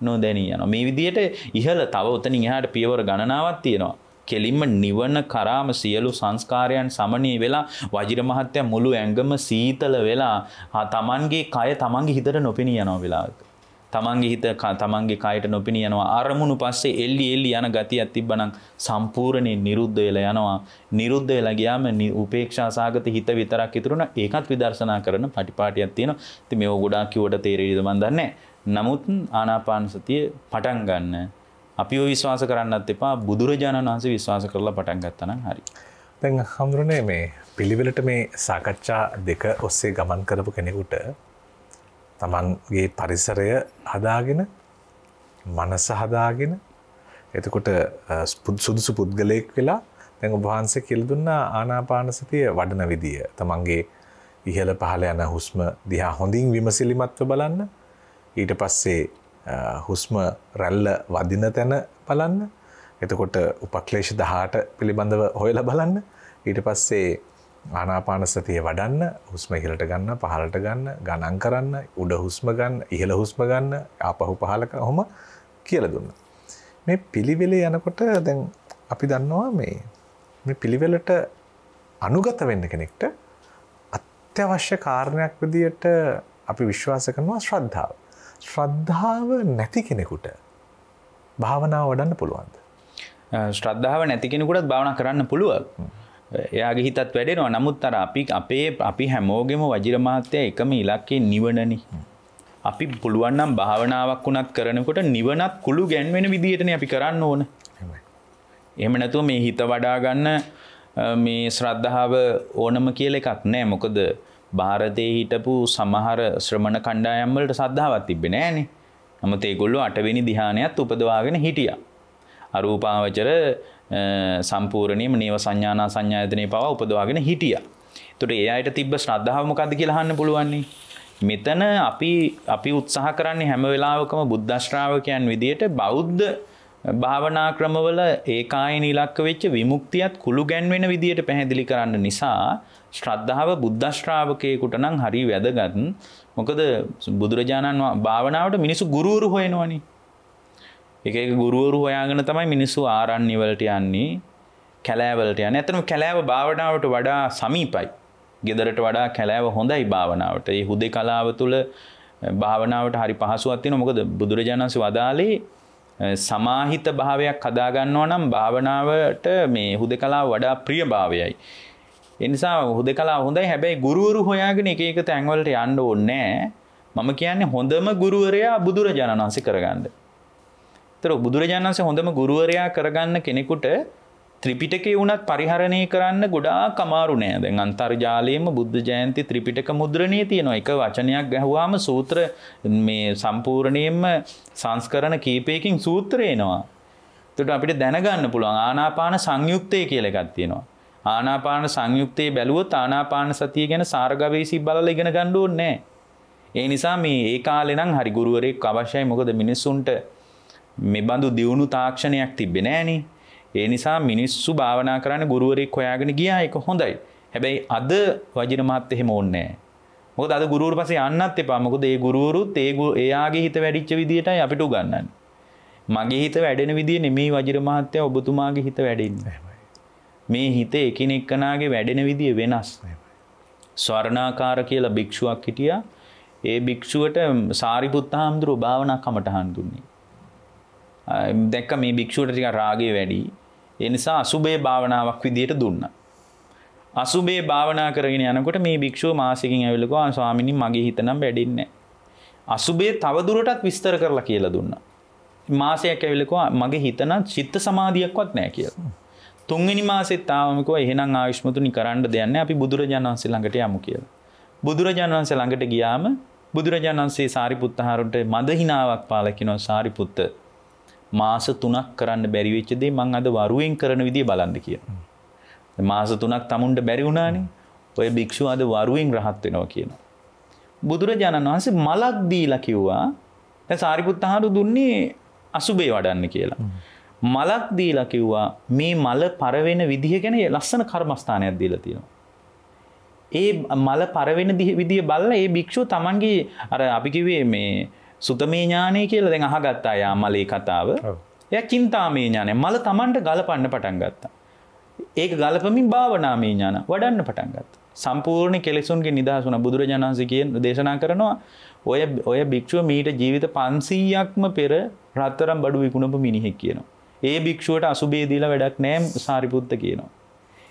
නොදැනී යනවා. මේ විදිහට ඉහළ තව උතනින් එහාට පියවර ගණනාවක් තියෙනවා. කෙලින්ම නිවන කරාම සියලු සංස්කාරයන් සමනී වෙලා වජිර මහත්තයා මුළු ඇඟම සීතල වෙලා තමන්ගේ කය තමන්ගේ හිතට නොපෙනී යනවා වෙලාවක. තමන්ගේ හිත තමන්ගේ කයට නොපෙනී යනවා. අරමුණු පස්සේ එල්ලි යන ගතියක් තිබ්බනම් සම්පූර්ණයෙන් නිරුද්ධ වෙලා යනවා. නිරුද්ධ වෙලා ගියාම උපේක්ෂා සාගත හිත විතරක් ඉතුරුනා. ඒකත් විදර්ශනා කරන පටිපාටියක් තියෙනවා. ඉතින් මේව ගොඩාක් කිව්වට තේරෙයිද මන් දන්නේ නැහැ. නමුත් ආනාපාන සතිය පටන් ගන්න අපිව විශ්වාස කරන්නත් එපා. බුදුරජාණන් වහන්සේ විශ්වාස කරලා පටන් ගත්තා නම් හරි. දැන් හඳුරන්නේ මේ පිළිවෙලට මේ සාකච්ඡා දෙක ඔස්සේ ගමන් කරපු කෙනෙකුට තමන්ගේ පරිසරය හදාගෙන මනස හදාගෙන එතකොට සුදුසු පුද්ගලයෙක් වෙලා දැන් ඔබ වහන්සේ කියලා දුන්නා ආනාපාන සතිය වඩන විදිය. තමන්ගේ ඉහළ පහළ යන හුස්ම දිහා හොඳින් විමසිලිමත්ව බලන්න. ඊට පස්සේ හුස්ම රැල්ල වදින තැන බලන්න. එතකොට උපක්ලේශ 18 පිළිබඳව හොයලා බලන්න. ඊට පස්සේ ආනාපාන සතිය වඩන්න, හුස්ම ඉහළට ගන්න, පහළට ගන්න, ගණන් කරන්න, උඩ හුස්ම ගන්න, ඉහළ හුස්ම ගන්න, ආපහු පහළ කොහොම කියලා දුන්නා. මේ පිළිවෙලේ යනකොට දැන් අපි දන්නවා මේ පිළිවෙලට අනුගත වෙන්න කෙනෙක්ට අත්‍යවශ්‍ය කාරණයක් විදියට අපි විශ්වාස කරනවා ශ්‍රද්ධාව. ශ්‍රද්ධාව නැති කෙනෙකුට භාවනාව වඩන්න පුළුවන්ද? ශ්‍රද්ධාව නැති කෙනෙකුටත් භාවනා කරන්න පුළුවන්. එයාගේ හිතත් වැඩෙනවා. නමුත් අර අපි හැමෝගෙම වජිර මහත්තයා එකම ඉලක්කේ නිවනනේ. අපි පුළුවන් නම් භාවනාවක් උනත් කරනකොට නිවනත් කුළු ගැන්වෙන විදිහටනේ අපි කරන්න ඕන. එහෙම නැතුව මේ හිත වඩා ගන්න මේ ශ්‍රද්ධාව ඕනම කියලා එකක් නැහැ. මොකද ಭಾರತයේ හිටපු සමහර ශ්‍රමණ කණ්ඩායම් වලට ශ්‍රද්ධාවක් තිබ්බේ නැහනේ. නමුත් ඒගොල්ලෝ 8 වෙනි ධ්‍යානයත් උපදවාගෙන හිටියා. අරූපාවචර සම්පූර්ණයෙන්ම නේව සංඥානා සංඥායතනේ පවා උපදවාගෙන හිටියා. ඒතකොට ඒ අයට තිබ්බ ශ්‍රද්ධාව මොකද්ද කියලා අහන්න පුළුවන් නේ. මෙතන අපි උත්සාහ කරන්නේ හැම වෙලාවකම බුද්ධ ශ්‍රාවකයන් විදියට බෞද්ධ භාවනා ක්‍රමවල ඒකායන ඉලක්ක වෙච්ච විමුක්තියත් කුළු ගැන්වෙන විදියට පැහැදිලි කරන්න නිසා ශ්‍රද්ධාව බුද්ධ ශ්‍රාවකයෙකුට නම් හරි වැදගත්. මොකද බුදුරජාණන් භාවනාවට මිනිස්සු ගුරුවරු හොයනවනේ. එක ගුරුවරු හොයාගෙන තමයි මිනිස්සු ආරණ්‍ය වලට යන්නේ, කැලෑ වලට යන්නේ. ඇත්තටම කැලෑව භාවනාවට වඩා සමීපයි. ගෙදරට වඩා කැලෑව හොඳයි භාවනාවට. ඒ හුදේකලාව තුළ භාවනාවට හරි පහසුවක් තියෙනවා. මොකද බුදුරජාණන් වහන්සේ වදාළේ සමාහිත භාවයක් හදා ගන්නවා නම් භාවනාවට මේ හුදේකලාව වඩා ප්‍රිය භාවයයි. ඒ නිසා හුදේකලාව හොඳයි. හැබැයි ගුරුවරු හොයාගෙන එක තැන් වලට යන්න ඕනේ නැහැ. මම කියන්නේ හොඳම ගුරුවරයා බුදුරජාණන් වහන්සේ කරගන්න. ඒතර බුදුරජාණන් වහන්සේ හොඳම ගුරුවරයා කරගන්න කෙනෙකුට ත්‍රිපිටකේ වුණත් පරිහරණය කරන්න ගොඩාක් අමාරු නෑ. දැන් අන්තර්ජාලයේම බුද්ධ ජයන්ති ත්‍රිපිටක මුද්‍රණයේ තියෙනවා. එක වචනයක් ගැහුවාම සූත්‍ර මේ සම්පූර්ණයෙන්ම සංස්කරණ කීපයකින් සූත්‍රය එනවා. ඒකට අපිට දැනගන්න පුළුවන් ආනාපාන සංයුක්තය කියලා එකක් තියෙනවා. ආනාපාන සංයුක්තේ බැලුවොත් ආනාපාන සතිය ගැන සාරගවේෂී බලලා ඉගෙන ගන්න ඕනේ නෑ. ඒ නිසා මේ ඒ කාලේ නම් හරි ගුරුවරයෙක් අවශ්‍යයි. මොකද මිනිස්සුන්ට මේ බඳු දියුණු තාක්ෂණයක් තිබ්බේ නෑනේ. ඒ නිසා මිනිස්සු භාවනා කරන්න ගුරුවරයෙක් හොයාගෙන ගියා. ඒක හොඳයි. හැබැයි අද වජිර මහත් එහෙම ඕනේ නැහැ. මොකද අද ගුරුවරු පස්සේ යන්නත් එපා. මොකද ඒ ගුරුවරුත් එයාගේ හිත වැඩිච්ච විදියටයි අපිට උගන්වන්නේ. මගේ හිත වැඩෙන විදිය නෙමෙයි වජිර මහත්තයා ඔබතුමාගේ හිත වැඩෙන්නේ. මේ හිත එකිනෙකනාගේ වැඩෙන විදිය වෙනස්. ස්වර්ණාකාර කියලා භික්ෂුවක් හිටියා. ඒ භික්ෂුවට සාරිපුත්ත හාමුදුරුවෝ භාවනා කමටහන් දුන්නේ. දැක්ක මේ භික්ෂුවට ටිකක් රාගය වැඩි. ඒ නිසා අසුබේ භාවනාවක් විදියට දුන්නා. අසුබේ භාවනා කරගෙන යනකොට මේ භික්ෂුව මාසෙකින් ඇවිල්ලා කිව්වා ස්වාමීනි මගේ හිත නම් වැඩින්නේ නැහැ. අසුබේ තවදුරටත් විස්තර කරලා කියලා දුන්නා. මාසයක් ඇවිල්ලා කිව්වා මගේ හිත නම් චිත්ත සමාධියක්වත් නැහැ කියලා. තුන්වෙනි මාසෙත් ආවම කිව්වා එහෙනම් ආයුෂ්මතුනි කරන්න දෙයක් නැහැ අපි බුදුරජාණන් වහන්සේ ළඟට යමු කියලා. බුදුරජාණන් වහන්සේ ළඟට ගියාම බුදුරජාණන් වහන්සේ සාරිපුත්ත හාරුන්ට මද හිනාවක් පාලා කියනවා සාරිපුත්ත මාස 3ක් කරන්න බැරි වෙච්ච දේ මං අද වරුවෙන් කරන විදිය බලන්න කියනවා. මාස 3ක් තමුන්ට බැරි වුණානේ. ඔය භික්ෂුව අද වරුවෙන් රහත් වෙනවා කියනවා. බුදුරජාණන් වහන්සේ මලක් දීලා කිව්වා දැන් සාරිපුත්ත හාරු දුන්නේ අසුබේ වඩන්න කියලා. මලක් දීලා කිව්වා මේ මල පරවෙන විදිහ ගැන ලස්සන කර්මස්ථානයක් දීලා තියෙනවා. ඒ මල පරවෙන විදිය බලලා ඒ භික්ෂුව තමන්ගේ අර අපි කිව්වේ මේ සුතමේ ඥානය කියලා දැන් අහගත්තා යා මලේ කතාව. එයා චින්තාමේ ඥානය මල තමන්ට ගලපන්න පටන් ගත්තා. ඒක ගලපමින් භාවනාමේ ඥාන වඩන්න පටන් ගත්තා. සම්පූර්ණ කෙලෙසුන්ගේ නිදහස් වුණා. බුදුරජාණන් වහන්සේ කියන දේශනා කරනවා ඔය භික්ෂුව මීට ජීවිත 500ක්ම පෙර රත්තරන් බඩු විකුණපු මිනිහෙක් කියනවා. ඒ භික්ෂුවට අසුබේ දීලා වැඩක් නැහැ සාරිපුත්ත කියනවා.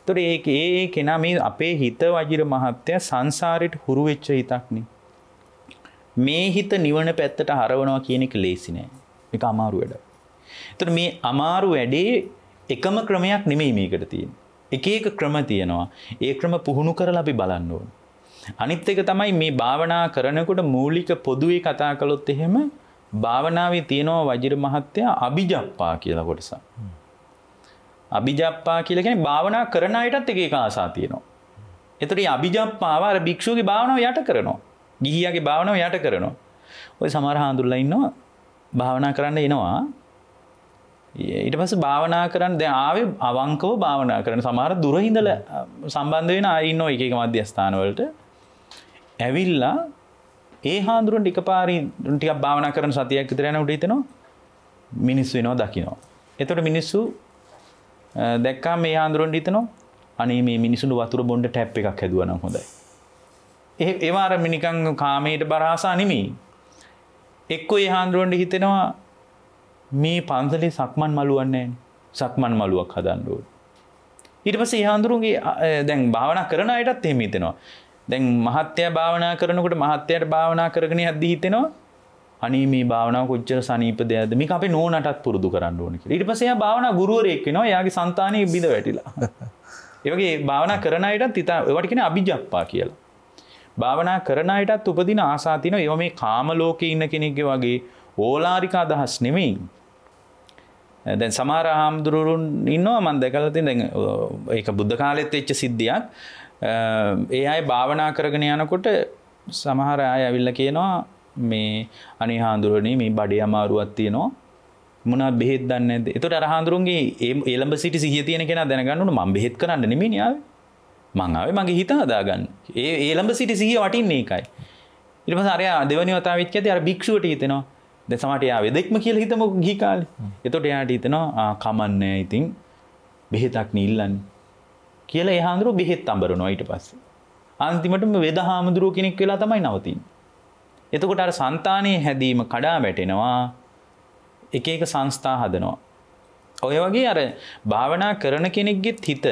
ඒතකොට ඒ කෙනා මේ අපේ හිත වජිර මහත්තයා සංසාරෙට හුරු වෙච්ච හිතක් නේ. මේ හිත නිවන පැත්තට හරවනවා කියන එක ලේසි නෑ. මේක අමාරු වැඩක්. ඒතකොට මේ අමාරු වැඩේ එකම ක්‍රමයක් නෙමෙයි මේකට තියෙන්නේ. එක එක ක්‍රම තියෙනවා. ඒ ක්‍රම පුහුණු කරලා අපි බලන්න ඕන. අනිත් එක තමයි මේ භාවනා කරනකොට මූලික පොදුවේ කතා කළොත් එහෙම භාවනාවේ තියෙනවා වජිර මහත්තයා අභිජප්පා කියලා කොටසක්. අභිජප්පා කියලා කියන්නේ භාවනා කරන අයටත් එක එක ආසා තියෙනවා. ඒතර මේ අභිජප්පාව අර භික්ෂුවගේ භාවනාව යට කරනවා. ගිහියාගේ භාවනාව යට කරනවා. ඔය සමහර හාමුදුරුවෝ ඉන්නවා භාවනා කරන්න එනවා. ඊට පස්සේ භාවනා කරන්න දැන් ආවේ අවංකව භාවනා කරන සමහර දුර ඉඳලා සම්බන්ධ වෙන අය ඉන්නවා එක එක මධ්‍යස්ථාන වලට. ඇවිල්ලා ඒ හාමුදුරුවන්ට එකපාරින් ටිකක් භාවනා කරන සතියක් විතර යනකොට හිතෙනවා මිනිස්සු වෙනවා දකින්නවා. එතකොට මිනිස්සු දැක්කම මේ හාමුදුරුවන්ට හිතෙනවා අනේ මේ මිනිසුන්ට වතුර බොන්න ටැප් එකක් හැදුවා නම් හොඳයි. ඒව අර නිකන් කාමයට බරහසා නෙමෙයි. එක්කෝ ඒ හාමුදුරුවන්ට හිතෙනවා මේ පන්සලේ සක්මන් මළුවක් නැහැ. සක්මන් මළුවක් හදන්න ඕනේ. ඊට පස්සේ ඒ හාමුදුරුවන්ගේ දැන් භාවනා කරන අයටත් එහෙම හිතෙනවා. දැන් මහත්ය භාවනා කරනකොට මහත්යට භාවනා කරගෙන යද්දි හිතෙනවා අනේ මේ භාවනාව කොච්චර සනීප දෙයක්ද මේක අපේ නෝනටත් පුරුදු කරන්න ඕනේ කියලා. ඊට පස්සේ එයා භාවනා ගුරුවරයෙක් වෙනවා. එයාගේ సంతානෙ බිඳ වැටිලා. ඒ වගේ භාවනා කරන අයටත් ඒවට කියන්නේ අභිජප්පා කියලා. භාවනා කරන අයටත් උපදින ආසා තියෙනවා. ඒවා මේ කාම ලෝකේ ඉන්න කෙනෙක්ගේ වගේ ඕලාරික අදහස් නෙමෙයි. දැන් සමහර හාමුදුරුවෝ ඉන්නවා මම දැකලා තියෙන දැන් ඒක බුද්ධ කාලෙත් වෙච්ච සිද්ධියක්. ඒ අය භාවනා කරගෙන යනකොට සමහර අය ඇවිල්ලා කියනවා මේ අනේ හාමුදුරනේ මේ බඩේ අමාරුවක් තියෙනවා මොනවද බෙහෙත් දන්නේ නැද්ද? ඒතකොට අර හාමුදුරුවන්ගේ ඒ එළඹ සිටි සිහිය තියෙන කෙනා දැනගන්න ඕන මම බෙහෙත් කරන්න නෙමෙයි ආවේ. මං ආවේ මගේ හිත හදාගන්න. ඒ එළඹ සිටි සිහිය වටින්නේ ඒකයි. ඊට පස්සේ අරයා දෙවනි වතාවෙත් කියද්දී අර භික්ෂුවට හිතෙනවා දැන් සමහරට එයා වෙදෙක්ම කියලා හිතමු ගිහි කාලේ. ඒතකොට එයාට හිතෙනවා කමන්නේ ඉතින් බෙහෙතක් නිල්ලන්නේ. කියලා ඒ හාමුදුරුවෝ බෙහෙත් අඹරනවා ඊට පස්සේ. අන්තිමටම වෙද හාමුදුරුවෝ කෙනෙක් වෙලා තමයි නවතින්නේ. එතකොට අර సంతානයේ හැදීම කඩා වැටෙනවා. එක එක සංස්ථා හදනවා. ඔය වගේ අර භාවනා කරන කෙනෙක්ගෙත් හිත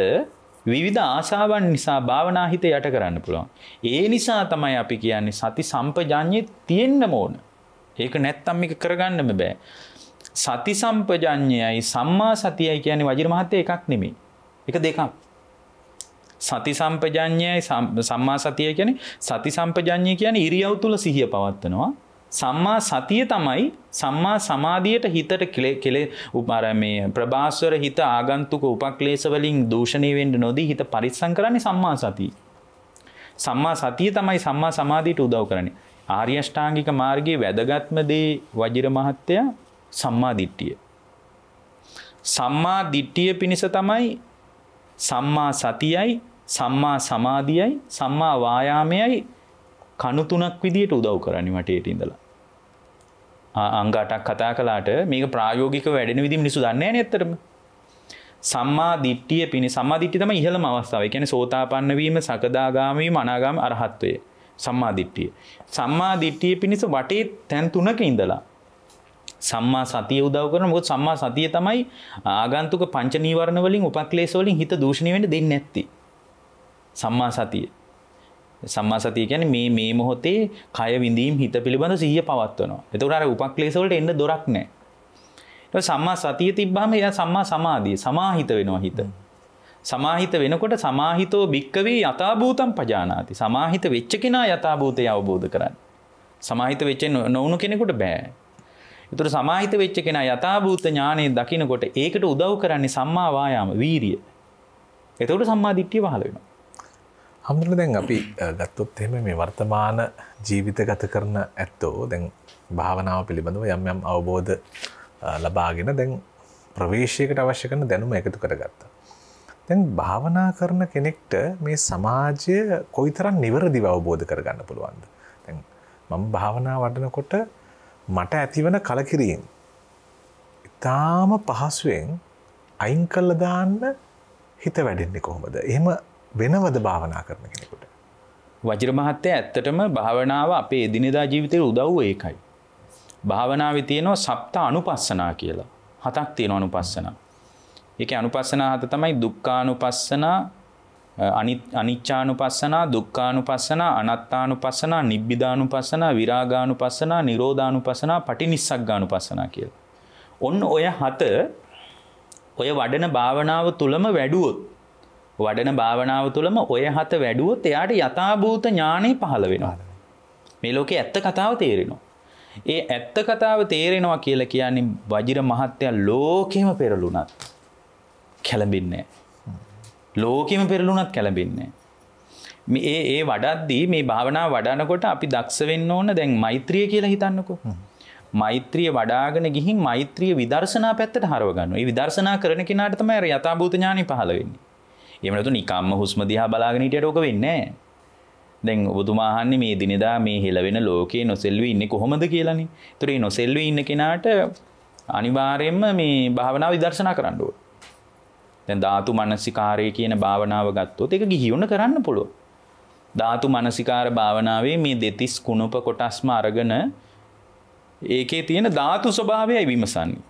විවිධ ආශාවන් නිසා භාවනා හිත යට කරන්න පුළුවන්. ඒ නිසා තමයි අපි කියන්නේ සති සම්පජාඤ්ඤේ තියෙන්න ඕන. ඒක නැත්තම් මේක කරගන්නම බෑ. සති සම්පජාඤ්ඤයයි සම්මා සතියයි කියන්නේ වජිර මහත්තයා එකක් නෙමෙයි. ඒක දෙකක්. සති සම්පජාඤ්ඤයයි සම්මා සතිය කියන්නේ සති සම්පජාඤ්ඤය කියන්නේ ඉරියව් තුල සිහිය පවත්වනවා. සම්මා සතිය තමයි සම්මා සමාධියට හිතට මේ ප්‍රභාස්වර හිත ආගන්තුක උපක්ලේශ වලින් දූෂණය වෙන්න නොදී හිත පරිස්සම් කරන්නේ සම්මා සතිය. සම්මා සතිය තමයි සම්මා සමාධියට උදව් කරන්නේ. ආර්ය අෂ්ටාංගික මාර්ගයේ වැදගත්ම දේ වජිර මහත්තයා සම්මා දිට්ඨිය. සම්මා දිට්ඨිය පිණිස තමයි සම්මා සතියයි සම්මා සමාධියයි සම්මා වායාමයයි කණු තුනක් විදියට උදව් කරන්නේ වටේට ඉඳලා. අංග 8ක් කතා කළාට මේක ප්‍රායෝගිකව වැඩෙන විදිහ මිනිස්සු දන්නේ නැහැ නේ ඇත්තටම. සම්මා දිට්ඨිය පිණිස සම්මා දිට්ඨිය තමයි ඉහළම අවස්ථාව. ඒ කියන්නේ සෝතාපන්න වීම, සකදාගාමී වීම, අනාගාමී අරහත්ත්වය. සම්මා දිට්ඨිය. සම්මා දිට්ඨිය පිණිස වටේ තැන් තුනක ඉඳලා සම්මා සතිය උදව් කරන මොකද සම්මා සතිය තමයි ආගන්තුක පංච නීවරණ වලින් උපක්ලේශ වලින් හිත දූෂණය වෙන්න දෙන්නේ නැත්තේ. සම්මා සතිය. සම්මා සතිය කියන්නේ මේ මොහොතේ කය විඳීම් හිත පිළිබඳ සිහිය පවත්වනවා. එතකොට අර උපක්ලේශ වලට එන්න දොරක් නැහැ. ඊට සම්මා සතිය තිබ්බාම එයා සම්මා සමාධිය සමාහිත වෙනවා හිත. සමාහිත වෙනකොට සමාහිතෝ භික්කවේ යථාභූතම් පජානාති. සමාහිත වෙච්ච කෙනා යථාභූතය අවබෝධ කරගන්න. සමාහිත වෙච්ච නොවුණු කෙනෙකුට බෑ. ඒතර සමාහිත වෙච්ච කෙනා යථාභූත ඥානෙ දකින්නකොට ඒකට උදව් කරන්නේ සම්මා වායාම වීරිය. එතකොට සම්මා දිට්ඨිය පහළ වෙනවා. හම්දුනේ දැන් අපි ගත්තොත් එහෙම මේ වර්තමාන ජීවිත ගත කරන ඇත්තෝ දැන් භාවනාව පිළිබඳව යම් යම් අවබෝධ ලබාගෙන දැන් ප්‍රවේශයකට අවශ්‍ය කරන දැනුම එකතු කරගත්තා. දැන් භාවනා කරන කෙනෙක්ට මේ සමාජය කොයිතරම් නිවැරදිව අවබෝධ කරගන්න පුළුවන්ද? දැන් මම භාවනා වඩනකොට මට ඇතිවන කලකිරීම ඉතාම පහසුවෙන් අයින් කළා දාන්න හිත වැඩෙන්නේ කොහොමද? එහෙම වෙනවද භාවනා කරන කෙනෙකුට? වජිර මහත්තයා ඇත්තටම භාවනාව අපේ එදිනෙදා ජීවිතේට උදව්ව ඒකයි. භාවනාවේ තියෙනවා සප්ත අනුපස්සනා කියලා. 7ක් තියෙනවා අනුපස්සනා. ඒකේ අනුපස්සනා 7 තමයි දුක්ඛානුපස්සනා, අනිච්චානුපස්සනා, දුක්ඛානුපස්සනා, අනාත්තානුපස්සනා, නිබ්බිදානුපස්සනා, විරාගානුපස්සනා, නිරෝධානුපස්සනා, පටිනිස්සග්ගානුපස්සනා කියලා. ඔන්න ඔය 7 ඔය වඩන භාවනාව තුලම වැඩුවොත් ඔය 7 වැඩුවොත් එයාට යථාභූත ඥානෙ පහළ වෙනවා. මේ ලෝකේ ඇත්ත කතාව තේරෙනවා. ඒ ඇත්ත කතාව තේරෙනවා කියලා කියන්නේ වජිර මහත්තයා ලෝකෙම පෙරළුණත් කැළඹෙන්නේ නැහැ. ලෝකෙම පෙරළුණත් කැළඹෙන්නේ නැහැ. මේ වඩද්දී මේ භාවනාව වඩනකොට අපි දක්ෂ වෙන්න ඕන දැන් මෛත්‍රිය කියලා හිතන්නකෝ. මෛත්‍රිය වඩාගෙන ගිහින් මෛත්‍රිය විදර්ශනා පැත්තට හරව ගන්නවා. මේ විදර්ශනා කරන කෙනාට තමයි අර යථාභූත ඥානෙ පහළ වෙන්නේ. එහෙම නැතු නිකම්ම හුස්ම දිහා බලාගෙන හිටියට ඕක වෙන්නේ නැහැ. දැන් ඔබතුමා අහන්නේ මේ දිනදා මේ හෙලවෙන ලෝකේ නොසෙල්වි ඉන්නේ කොහොමද කියලානේ. ඒතර මේ නොසෙල්වි ඉන්න කෙනාට අනිවාර්යයෙන්ම මේ භාවනාව විදර්ශනා කරන්න ඕනේ. දැන් ධාතු මනසිකාරය කියන භාවනාව ගත්තොත් ඒක ගිහියොන්න කරන්න පුළුවන්. ධාතු මනසිකාර භාවනාවේ මේ දෙතිස් කුණප කොටස්ම අරගෙන ඒකේ තියෙන ධාතු ස්වභාවයයි විමසන්නේ.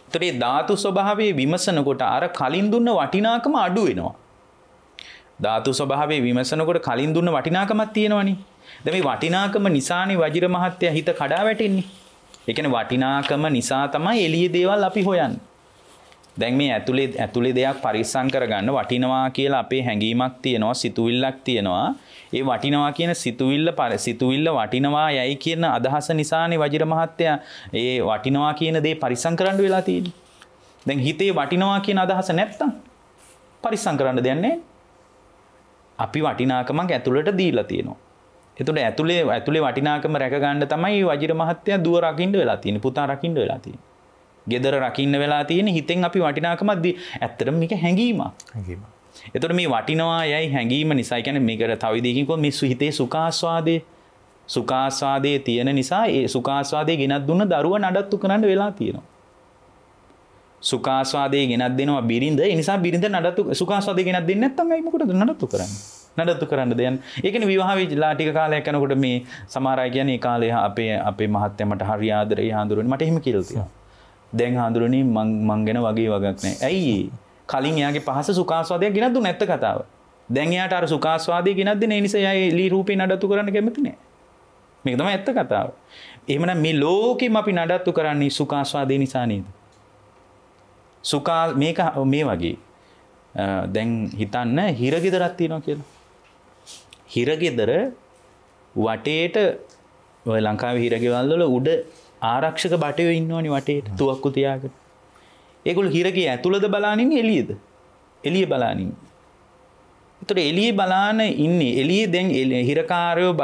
ඒතර මේ ධාතු ස්වභාවයේ විමසනකොට අර කලින් දුන්න වටිනාකම අඩු වෙනවා. ධාතු ස්වභාවයේ විමසනකොට කලින් දුන්න වටිනාකමක් තියෙනවනේ. දැන් මේ වටිනාකම නිසානේ වජිර මහත්තයා හිත කඩා වැටෙන්නේ. ඒ කියන්නේ වටිනාකම නිසා තමයි එළියේ දේවල් අපි හොයන්නේ. දැන් මේ ඇතුලේ දෙයක් පරිස්සම් කරගන්න වටිනවා කියලා අපේ හැඟීමක් තියෙනවා, සිතුවිල්ලක් තියෙනවා. ඒ වටිනවා කියන සිතුවිල්ල වටිනවා යයි කියන අදහස නිසානේ වජිර මහත්තයා ඒ වටිනවා කියන දේ පරිස්සම් කරන්න වෙලා තියෙන්නේ. දැන් හිතේ වටිනවා කියන අදහස නැත්තම් පරිස්සම් කරන්න දෙයක් නැහැ. අපි වටිනාකමක් ඇතුළට දීලා තියෙනවා. එතකොට ඇතුලේ වටිනාකම රැක ගන්න තමයි වජිර මහත්තයා දුව රකින්න වෙලා තියෙන්නේ, පුතා රකින්න වෙලා තියෙන්නේ. ගෙදර රකින්න වෙලා තියෙන්නේ හිතෙන් අපි වටිනාකමක් ඇත්තටම මේක හැඟීමක්. එතකොට මේ වටිනවා යයි හැඟීම නිසා කියන්නේ මේකට තව විදිහකින් කිව්වොත් මේ හිතේ සුඛාස්වාදයේ තියෙන නිසා ඒ සුඛාස්වාදයේ ගෙනත් දුන්න දරුවා නඩත්තු කරන්න වෙලා තියෙනවා. සුඛාස්වාදයේ ගෙනත් දෙනවා බිරිඳ. ඒ නිසා බිරිඳ සුඛාස්වාදයේ ගෙනත් දෙන්නේ නැත්නම් අයි මොකටද නඩත්තු කරන්නේ? නඩත්තු කරන්න දෙයන්. ඒ කියන්නේ විවාහ වෙලා ටික කාලයක් යනකොට මේ සමහර අය කියන්නේ ඒ කාලේ අපේ මහත්තයා මට හරි ආදරේ හාඳුරන්නේ. මට එහෙම කියලා තියෙනවා. දැන් හාඳුරන්නේ මං ගැන වගේ වගක් නැහැ. ඇයි කලින් එයාගේ පහස සුඛාස්වාදයක් ගෙනත් දුන්න නැත්ත කතාව. දැන් එයාට අර සුඛාස්වාදය ගෙනත් දෙන නිසා එයා එළි රූපේ නඩත්තු කරන්න කැමති නැහැ. මේක තමයි ඇත්ත කතාව. එහෙමනම් මේ ලෝකෙම අපි නඩත්තු කරන්නේ සුඛාස්වාදේ නිසා නේද? මේක මේ වගේ දැන් හිතන්න හිරගෙදරක් තියෙනවා කියලා. හිරගෙදර වටේට ඔය ලංකාවේ හිරගෙවල් වල උඩ ආරක්ෂක බටයෝ ඉන්නවනේ වටේට තුවක්කු තියාගෙන. ඒගොල්ලෝ හිරගේ ඇතුළද බලාගෙන ඉන්නේ එළියද? එළිය බලාගෙන ඉන්නේ. ඒතර එළියේ බලාන ඉන්නේ. එළියේ දැන් හිරකාරයෝ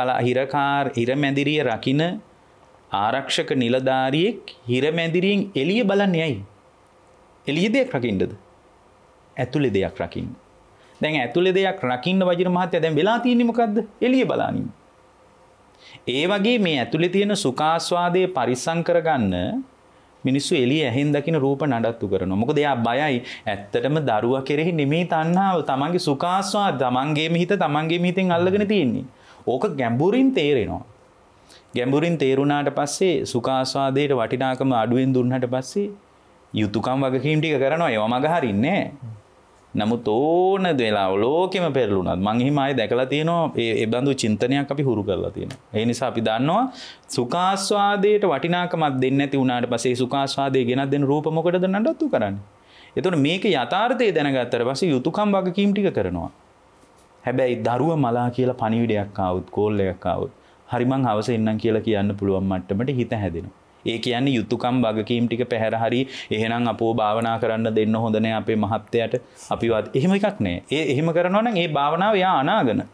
හිරමැදිරිය රකින්න ආරක්ෂක නිලධාරියෙක් හිරමැදිරියෙන් එළිය බලන්නේ ඇයි? එළියේ දෙයක් රකින්නද? ඇතුලේ දෙයක් රකින්න. දැන් ඇතුලේ දෙයක් රකින්න වජිර මහත්තයා දැන් වෙලා තියෙන්නේ මොකද්ද? එළිය බලාගෙන ඉන්නේ. ඒ වගේ මේ ඇතුලේ තියෙන සුඛාස්වාදයේ පරිස්සම් කරගන්න මිනිස්සු එළිය ඇහෙන් දකින්න රූප නඩත්තු කරනවා. මොකද එයා බයයි. ඇත්තටම දරුවා කෙරෙහි නෙමෙයි තණ්හාව. තමන්ගේ සුඛාස්වාද, තමන්ගේම හිත තමන්ගේම හිතෙන් අල්ලගෙන තියෙන්නේ. ඕක ගැඹුරින් තේරෙනවා. ගැඹුරින් තේරුණාට පස්සේ සුඛාස්වාදයේ වටිනාකම අඩුවෙන් දුන්නාට පස්සේ යුතුයකම් වගකීම් ටික කරනවා. ඒව මග හරින්නේ නැහැ. නමුත් ඕන වෙලාව ලෝකෙම පෙරළුණත් මං එහෙම ආයේ දැකලා තියෙනවා ඒ බඳු චින්තනයක් අපි හුරු කරලා තියෙනවා. ඒ නිසා අපි දන්නවා සුඛාස්වාදයට වටිනාකමක් දෙන්නේ නැති වුණාට පස්සේ සුඛාස්වාදයේ ගෙනත් දෙන රූප මොකටද නඩත්තු කරන්නේ? එතකොට මේක යථාර්ථය දැනගත්තට පස්සේ යුතුයකම් වගකීම් ටික කරනවා. හැබැයි දරුවා මලා කියලා පණිවිඩයක් ආවොත් කෝල් එකක් ආවොත් හරි මං හවස එන්නම් කියලා කියන්න පුළුවන් මට්ටමට හිත හැදෙනවා. ඒ කියන්නේ යුතුයකම් වගකීම් ටික පැහැර හරි එහෙනම් අපෝ භාවනා කරන්න දෙන්න හොඳ නෑ අපේ මහත්තයාට අපිවත් එහෙම එකක් නෑ. එහෙම කරනවා නම් ඒ භාවනාව යා අනාගන.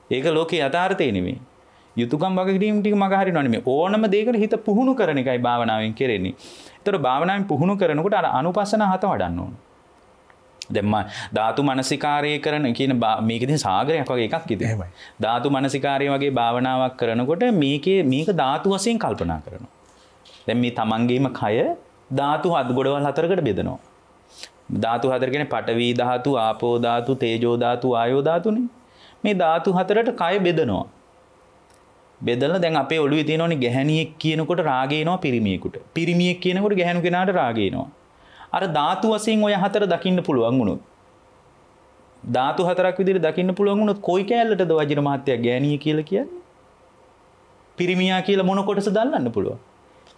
ඒක ලෝකේ යථාර්ථය නෙමෙයි. යුතුයකම් වගකීම් ටික මග හරිනවා නෙමෙයි. ඕනම දෙයකට හිත පුහුණු කරන එකයි භාවනාවෙන් කෙරෙන්නේ. ඒතර භාවනාවෙන් පුහුණු කරනකොට අර අනුපස්සන හත වඩන්න ඕන. දැන් ධාතු මනසිකාරය කරන කියන මේක ඉතින් සාගරයක් වගේ එකක් ඉතින්. එහෙමයි. ධාතු මනසිකාරය වගේ භාවනාවක් කරනකොට මේක ධාතු වශයෙන් කල්පනා කරනවා. දැන් මේ තමන්ගේම කය ධාතු ගොඩවල් හතරකට බෙදනවා. ධාතු හතර කියන්නේ පඨවි ධාතු, ආපෝ ධාතු, තේජෝ ධාතු, ආයෝ ධාතුනේ. මේ ධාතු හතරට කය බෙදනවා. බෙදලා දැන් අපේ ඔළුවේ තියෙනවනේ ගැහණියෙක් කියනකොට රාගය එනවා පිරිමියෙකුට. පිරිමියෙක් කියනකොට ගැහණු කෙනාට රාගය එනවා. අර ධාතු වශයෙන් ඔය හතර දකින්න පුළුවන් වුණොත් ධාතු හතරක් විදිහට දකින්න පුළුවන් වුණොත් කොයි කැලලටද වජිර මහත්තයා ගෑණිය කියලා කියන්නේ? පිරිමියා කියලා මොන කොටසද අල්ලන්න පුළුවන්?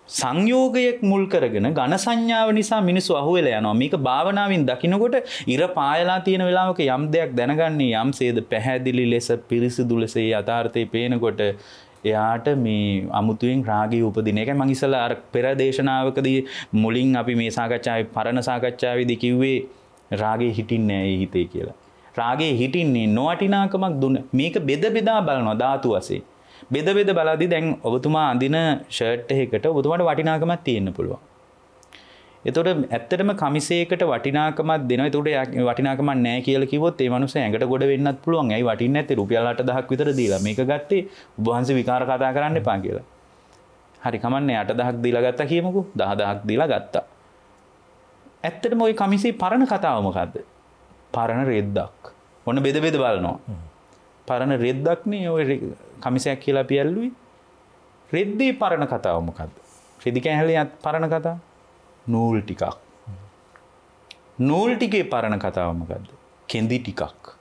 සංයෝගයක් මුල් කරගෙන ඝන සංඥාව නිසා මිනිස්සු අහුවෙලා යනවා. මේක භාවනාවෙන් දකින්නකොට ඉර පායලා තියෙන වෙලාවක යම් දෙයක් දැනගන්නේ යම්සේද පැහැදිලි ලෙස පිරිසිදු ලෙස යථාර්ථයේ පේනකොට එයාට මේ අමුතුවෙන් රාගය උපදින එකයි මම ඉස්සලා අර පෙර දේශනාවකදී මුලින් අපි මේ සාකච්ඡාවේ පරණ සාකච්ඡාවේදී කිව්වේ රාගේ හිටින්නේ නැහැ හිතේ කියලා. රාගේ හිටින්නේ නොවටිනාකමක් දුන්න. මේක බෙද බෙදා බලනවා ධාතු වශයෙන්. බෙද බෙද බලද්දී දැන් ඔබතුමා අඳින ෂර්ට් එකකට ඔබතුමාට වටිනාකමක් තියෙන්න පුළුවන්. එතකොට ඇත්තටම කමිසයකට වටිනාකමක් දෙනවා. එතකොට වටිනාකමක් නැහැ කියලා කිව්වොත් ඒ මනුස්සයා ඇඟට ගොඩ වෙන්නත් පුළුවන්. ඇයි වටින්නේ නැත්තේ? රුපියල් 8000ක් විතර දීලා. මේක ගත්තේ ඔබ වහන්සේ විකාර කතා කරන්න එපා කියලා. හරි කමන්නේ 8000ක් දීලා ගත්තා කියමුකෝ. 10000ක් දීලා ගත්තා. ඇත්තටම ওই කමිසේ පරණ කතාව මොකද්ද? පරණ රෙද්දක්. ඔන්න බෙද බෙද බලනවා. පරණ රෙද්දක් නේ ওই කමිසයක් කියලා අපි ඇල්ලුවේ. රෙද්දේ පරණ කතාව මොකද්ද? රෙදි කැහැලේ පරණ කතාව. නූල් ටිකක්. නූල් ටිකේ පරණ කතාව මොකද්ද? කෙඳි ටිකක්.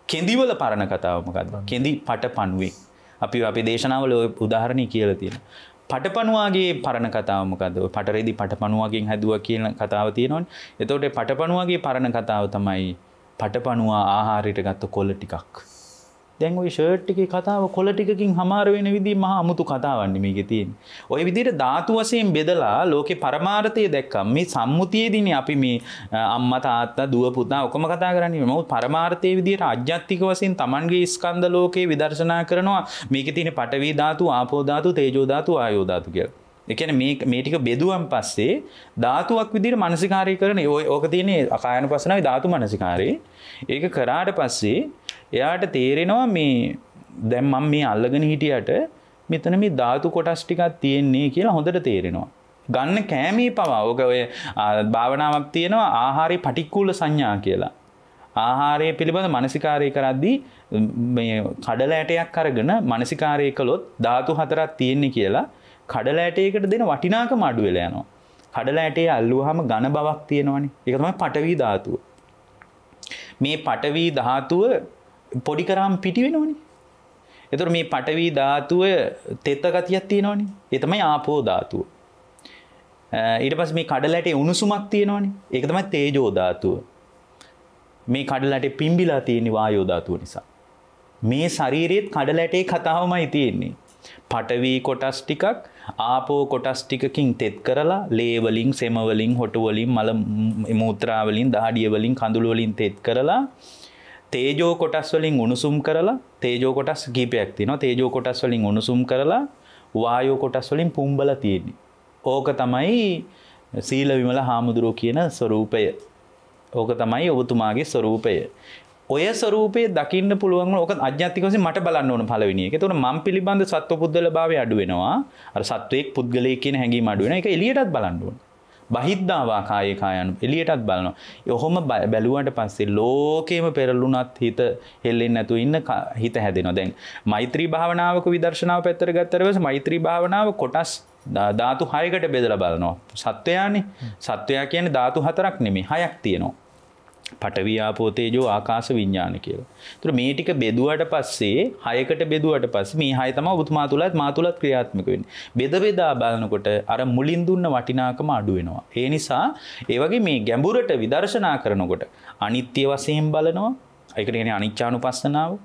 කෙඳිවල පරණ කතාව මොකද්ද? කෙඳි පටපණුවේ. අපි අපේ දේශනාවල උදාහරණي කියලා තියෙනවා. පටපණුවාගේ පරණ කතාව මොකද්ද? ඔය පටරෙදි පටපණුවාගෙන් හැදුවා කියන කතාව තියෙනවනේ. එතකොට පටපණුවාගේ පරණ කතාව තමයි පටපණුවා ආහාරයට ගත්ත කොළ ටිකක්. දැන් ওই ෂර්ට් එකේ කතාව කොළ ටිකකින් හමාර වෙන විදිහ මහා අමුතු කතාවක් නෙමෙයිගේ තියෙන්නේ. ওই විදිහට ධාතු වශයෙන් බෙදලා ලෝකේ පරමාර්ථය දැක්කම මේ සම්මුතියේදීනේ අපි මේ අම්මා තාත්තා දුව පුතා ඔක්කොම කතා කරන්නේ. මොකද පරමාර්ථයේ විදිහට අධ්‍යාත්මික වශයෙන් Tamanගේ ස්කන්ධ ලෝකේ විදර්ශනා කරනවා. මේකේ තියෙන පඨවි ධාතු, ආපෝ ධාතු, තේජෝ ධාතු, ආයෝ ධාතු කියලා. ඒ කියන්නේ මේ ටික බෙදුවන් පස්සේ ධාතුවක් විදිහට මානසිකාරය කරන ඕක තියෙන්නේ අකායනුපස්සනාවේ ධාතු මානසිකාරේ. ඒක කරාට පස්සේ එයාට තේරෙනවා මේ දැන් මම මේ අල්ලගෙන හිටියට මෙතන මේ ධාතු කොටස් ටිකක් තියෙන්නේ කියලා හොඳට තේරෙනවා. ගන්න කෑමේ පවා ඔක ඔය භාවනාවක් තියෙනවා ආහාරේ පටික්කුල සංඥා කියලා. ආහාරය පිළිබඳ මානසිකාරය කරද්දී මේ කඩල ඇටයක් අරගෙන මානසිකාරය කළොත් ධාතු හතරක් තියෙන්නේ කියලා කඩල ඇටයකට දෙන වටිනාකම අඩු වෙලා යනවා. කඩල ඇටේ අල්ලුවාම ඝන බවක් තියෙනවනේ. ඒක තමයි පඨවි ධාතුව. මේ පඨවි ධාතුව පොඩි කරාම පිටි වෙනවනේ. එතකොට මේ පඨවි ධාතුව තෙත ගතියක් තියෙනවනේ. ඒ තමයි ආපෝ ධාතුව. ඊට පස්සේ මේ කඩල ඇටේ උණුසුමක් තියෙනවනේ. ඒක තමයි තේජෝ ධාතුව. මේ කඩල ඇටේ පිම්බිලා තියෙන වායෝ ධාතුව නිසා. මේ ශරීරයේත් කඩල ඇටේ කතාවමයි තියෙන්නේ. පඨවි කොටස් ටිකක් ආපෝ කොටස් ටිකකින් තෙත් කරලා ලේ වලින් සෙම වලින් හොටු වලින් මල මූත්‍රා වලින් දහඩිය වලින් කඳුළු වලින් තෙත් කරලා තේජෝ කොටස් වලින් උණුසුම් කරලා තේජෝ කොටස් කීපයක් තියෙනවා. තේජෝ කොටස් වලින් උණුසුම් කරලා වායෝ කොටස් වලින් පුම්බලා තියෙන්නේ. ඕක තමයි සීල විමල හාමුදුරුවෝ කියන ස්වરૂපය. ඕක තමයි ඔබතුමාගේ ස්වરૂපය. ඔය ස්වરૂපයේ දකින්න පුළුවන් ඕක අධ්‍යාත්මික වශයෙන් මට බලන්න ඕන පළවෙනි එක. ඒතකොට මම පිළිබඳ සත්ව පුද්ගලභාවය අඩු වෙනවා. අර සත්වයක් පුද්ගලයෙක් කියන හැඟීම අඩු වෙනවා. ඒක එළියටත් බලන්න ඕන. බහිද්ධාවා කායේ කායන එළියටත් බලනවා. ඔහොම බැලුවාට පස්සේ ලෝකේම පෙරළුණත් හිත හෙල්ලෙන්නේ නැතුව ඉන්න හිත හැදෙනවා. දැන් මෛත්‍රී භාවනාවක විදර්ශනාව පැත්තට ගත්තට පස්සේ මෛත්‍රී භාවනාව කොටස් ධාතු 6කට බෙදලා බලනවා. සත්වයානේ. සත්වයා කියන්නේ ධාතු 4ක් නෙමෙයි 6ක් තියෙනවා. පඨවි ආපෝ තේජෝ ආකාශ විඥාන කියලා. ඒතර මේ ටික බෙදුවට පස්සේ 6කට බෙදුවට පස්සේ මේ 6 තමයි ඔබතුමා තුලත් මා තුලත් ක්‍රියාත්මක වෙන්නේ. බෙදා බලනකොට අර මුලින් දුන්න වටිනාකම අඩු වෙනවා. ඒ නිසා ඒ වගේ මේ ගැඹුරට විදර්ශනා කරනකොට අනිත්‍ය වශයෙන් බලනවා. ඒකට කියන්නේ අනිච්චානුපස්සනාව.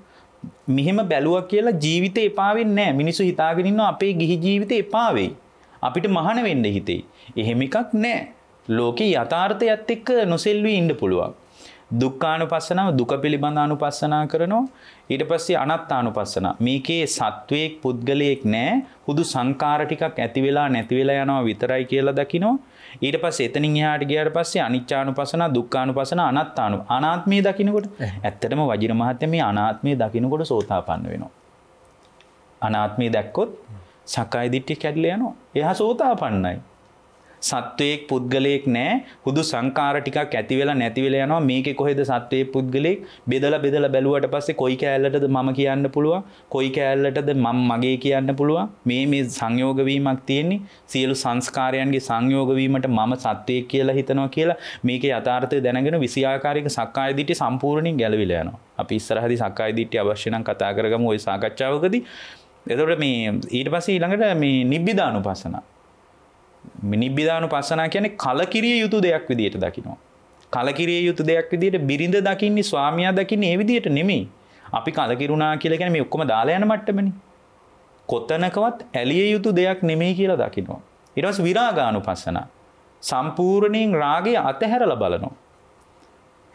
මෙහෙම බැලුවා කියලා ජීවිතේ එපා වෙන්නේ නැහැ. මිනිස්සු හිතාගෙන ඉන්නවා අපේ ගිහි ජීවිතේ එපා වෙයි. අපිට මහාන වෙන්න හිතේ. එහෙම එකක් නැහැ. ලෝකේ යථාර්ථයත් එක්ක නොසෙල්වී ඉන්න පුළුවන්. දුක්ඛානුපස්සනාව දුක පිළිබඳ අනුපස්සනා කරනවා. ඊට පස්සේ අනාත්මානුපස්සනාව. මේකේ සත්වයේක් පුද්ගලයෙක් නැහැ. හුදු සංකාර ටිකක් ඇති වෙලා නැති වෙලා යනවා විතරයි කියලා දකිනවා. ඊට පස්සේ එතනින් එහාට ගියාට පස්සේ අනිච්චානුපස්සනාව දුක්ඛානුපස්සනාව අනාත්මය දකින්නකොට ඇත්තටම වජිර මහත්තයා මේ අනාත්මය දකින්නකොට සෝතාපන්න වෙනවා. අනාත්මය දැක්කොත් සක්කාය දිට්ඨිය කැඩලා යනවා. එයා සෝතාපන්නයි. සත්වයේක් පුද්ගලයෙක් නැහැ. හුදු සංකාර ටිකක් ඇති වෙලා නැති වෙලා යනවා. මේකේ කොහෙද සත්වයේ පුද්ගලයෙක් බෙදලා බැලුවට පස්සේ කොයි කෑල්ලටද මම කියන්න පුළුවන්? කොයි කෑල්ලටද මම මගේ කියන්න පුළුවන්? මේ සංයෝග වීමක් තියෙන්නේ. සියලු සංස්කාරයන්ගේ සංයෝග වීමට මම සත්වයෙක් කියලා හිතනවා කියලා මේකේ යථාර්ථය දැනගෙන විෂයාකාරයක සක්කාය දිට්ඨිය සම්පූර්ණයෙන් ගැලවිලා යනවා. අපි ඉස්සරහදී සක්කාය දිට්ඨිය අවශ්‍ය නම් කතා කරගමු ওই සාකච්ඡාවකදී. එතකොට මේ ඊට පස්සේ ඊළඟට මේ නිබ්බිදානුපස්සන. නිබ්බිදානුපස්සනා කියන්නේ කලකිරිය යුතු දෙයක් විදියට දකිනවා. කලකිරිය යුතු දෙයක් විදියට බිරිඳ දකින්නේ ස්වාමියා දකින්නේ ඒ විදියට නෙමෙයි. අපි කලකිරුණා කියලා කියන්නේ මේ ඔක්කොම දාලා යන මට්ටමනේ. කොතනකවත් ඇලිය යුතු දෙයක් නෙමෙයි කියලා දකිනවා. ඊට පස්සේ විරාගානුපස්සනා. සම්පූර්ණයෙන් රාගය අතහැරලා බලනවා.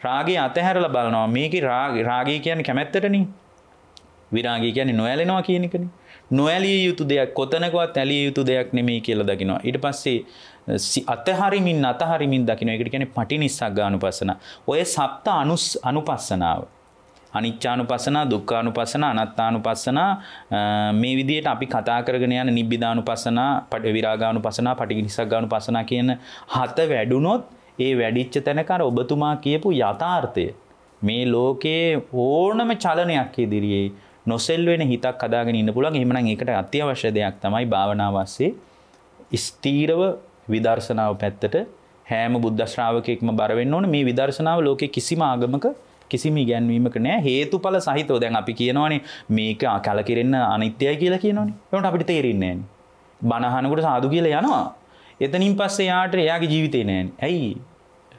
රාගය අතහැරලා බලනවා. මේකේ රාගය කියන්නේ කැමැත්තටනේ. විරාගය කියන්නේ නොඇලෙනවා කියන එකනේ. නොඇලිය යුතු දෙයක් කොතනකවත් ඇලිය යුතු දෙයක් නෙමෙයි කියලා දකිනවා. ඊට පස්සේ අතහරිමින් දකිනවා. ඒකට කියන්නේ පටිනිස්සග්ගානුපස්සන. ඔය සප්ත අනුපස්සනාව. අනිච්චානුපස්සනා, දුක්ඛානුපස්සනා, අනාත්මානුපස්සනා මේ විදිහට අපි කතා කරගෙන යන නිබ්බිදානුපස්සනා, විරාගානුපස්සනා, පටිනිස්සග්ගානුපස්සනා කියන හත වැඩුණොත් ඒ වැඩිච්ච තැනක අර ඔබතුමා කියපු යථාර්ථය මේ ලෝකයේ ඕනම චලනයක් ඉදිරියේ නොසෙල් වෙන හිතක් හදාගෙන ඉන්න පුළුවන්. එහෙමනම් ඒකට අත්‍යවශ්‍ය දෙයක් තමයි භාවනාව ASCII ස්ථීරව විදර්ශනාව පැත්තට හැම බුද්ධ ශ්‍රාවකෙක්ම බර වෙන්න ඕනේ. මේ විදර්ශනාව ලෝකේ කිසිම ආගමක කිසිම ඉගැන්වීමක නැහැ. හේතුඵල සහිතව දැන් අපි කියනවානේ මේක කලකිරෙන්න අනිත්‍යයි කියලා කියනවානේ. ඒකට අපිට තේරෙන්නේ නැහැ. බණ අහනකොට සාදු කියලා යනවා. එතනින් පස්සේ යාට එයාගේ ජීවිතේ නැහැනේ. ඇයි?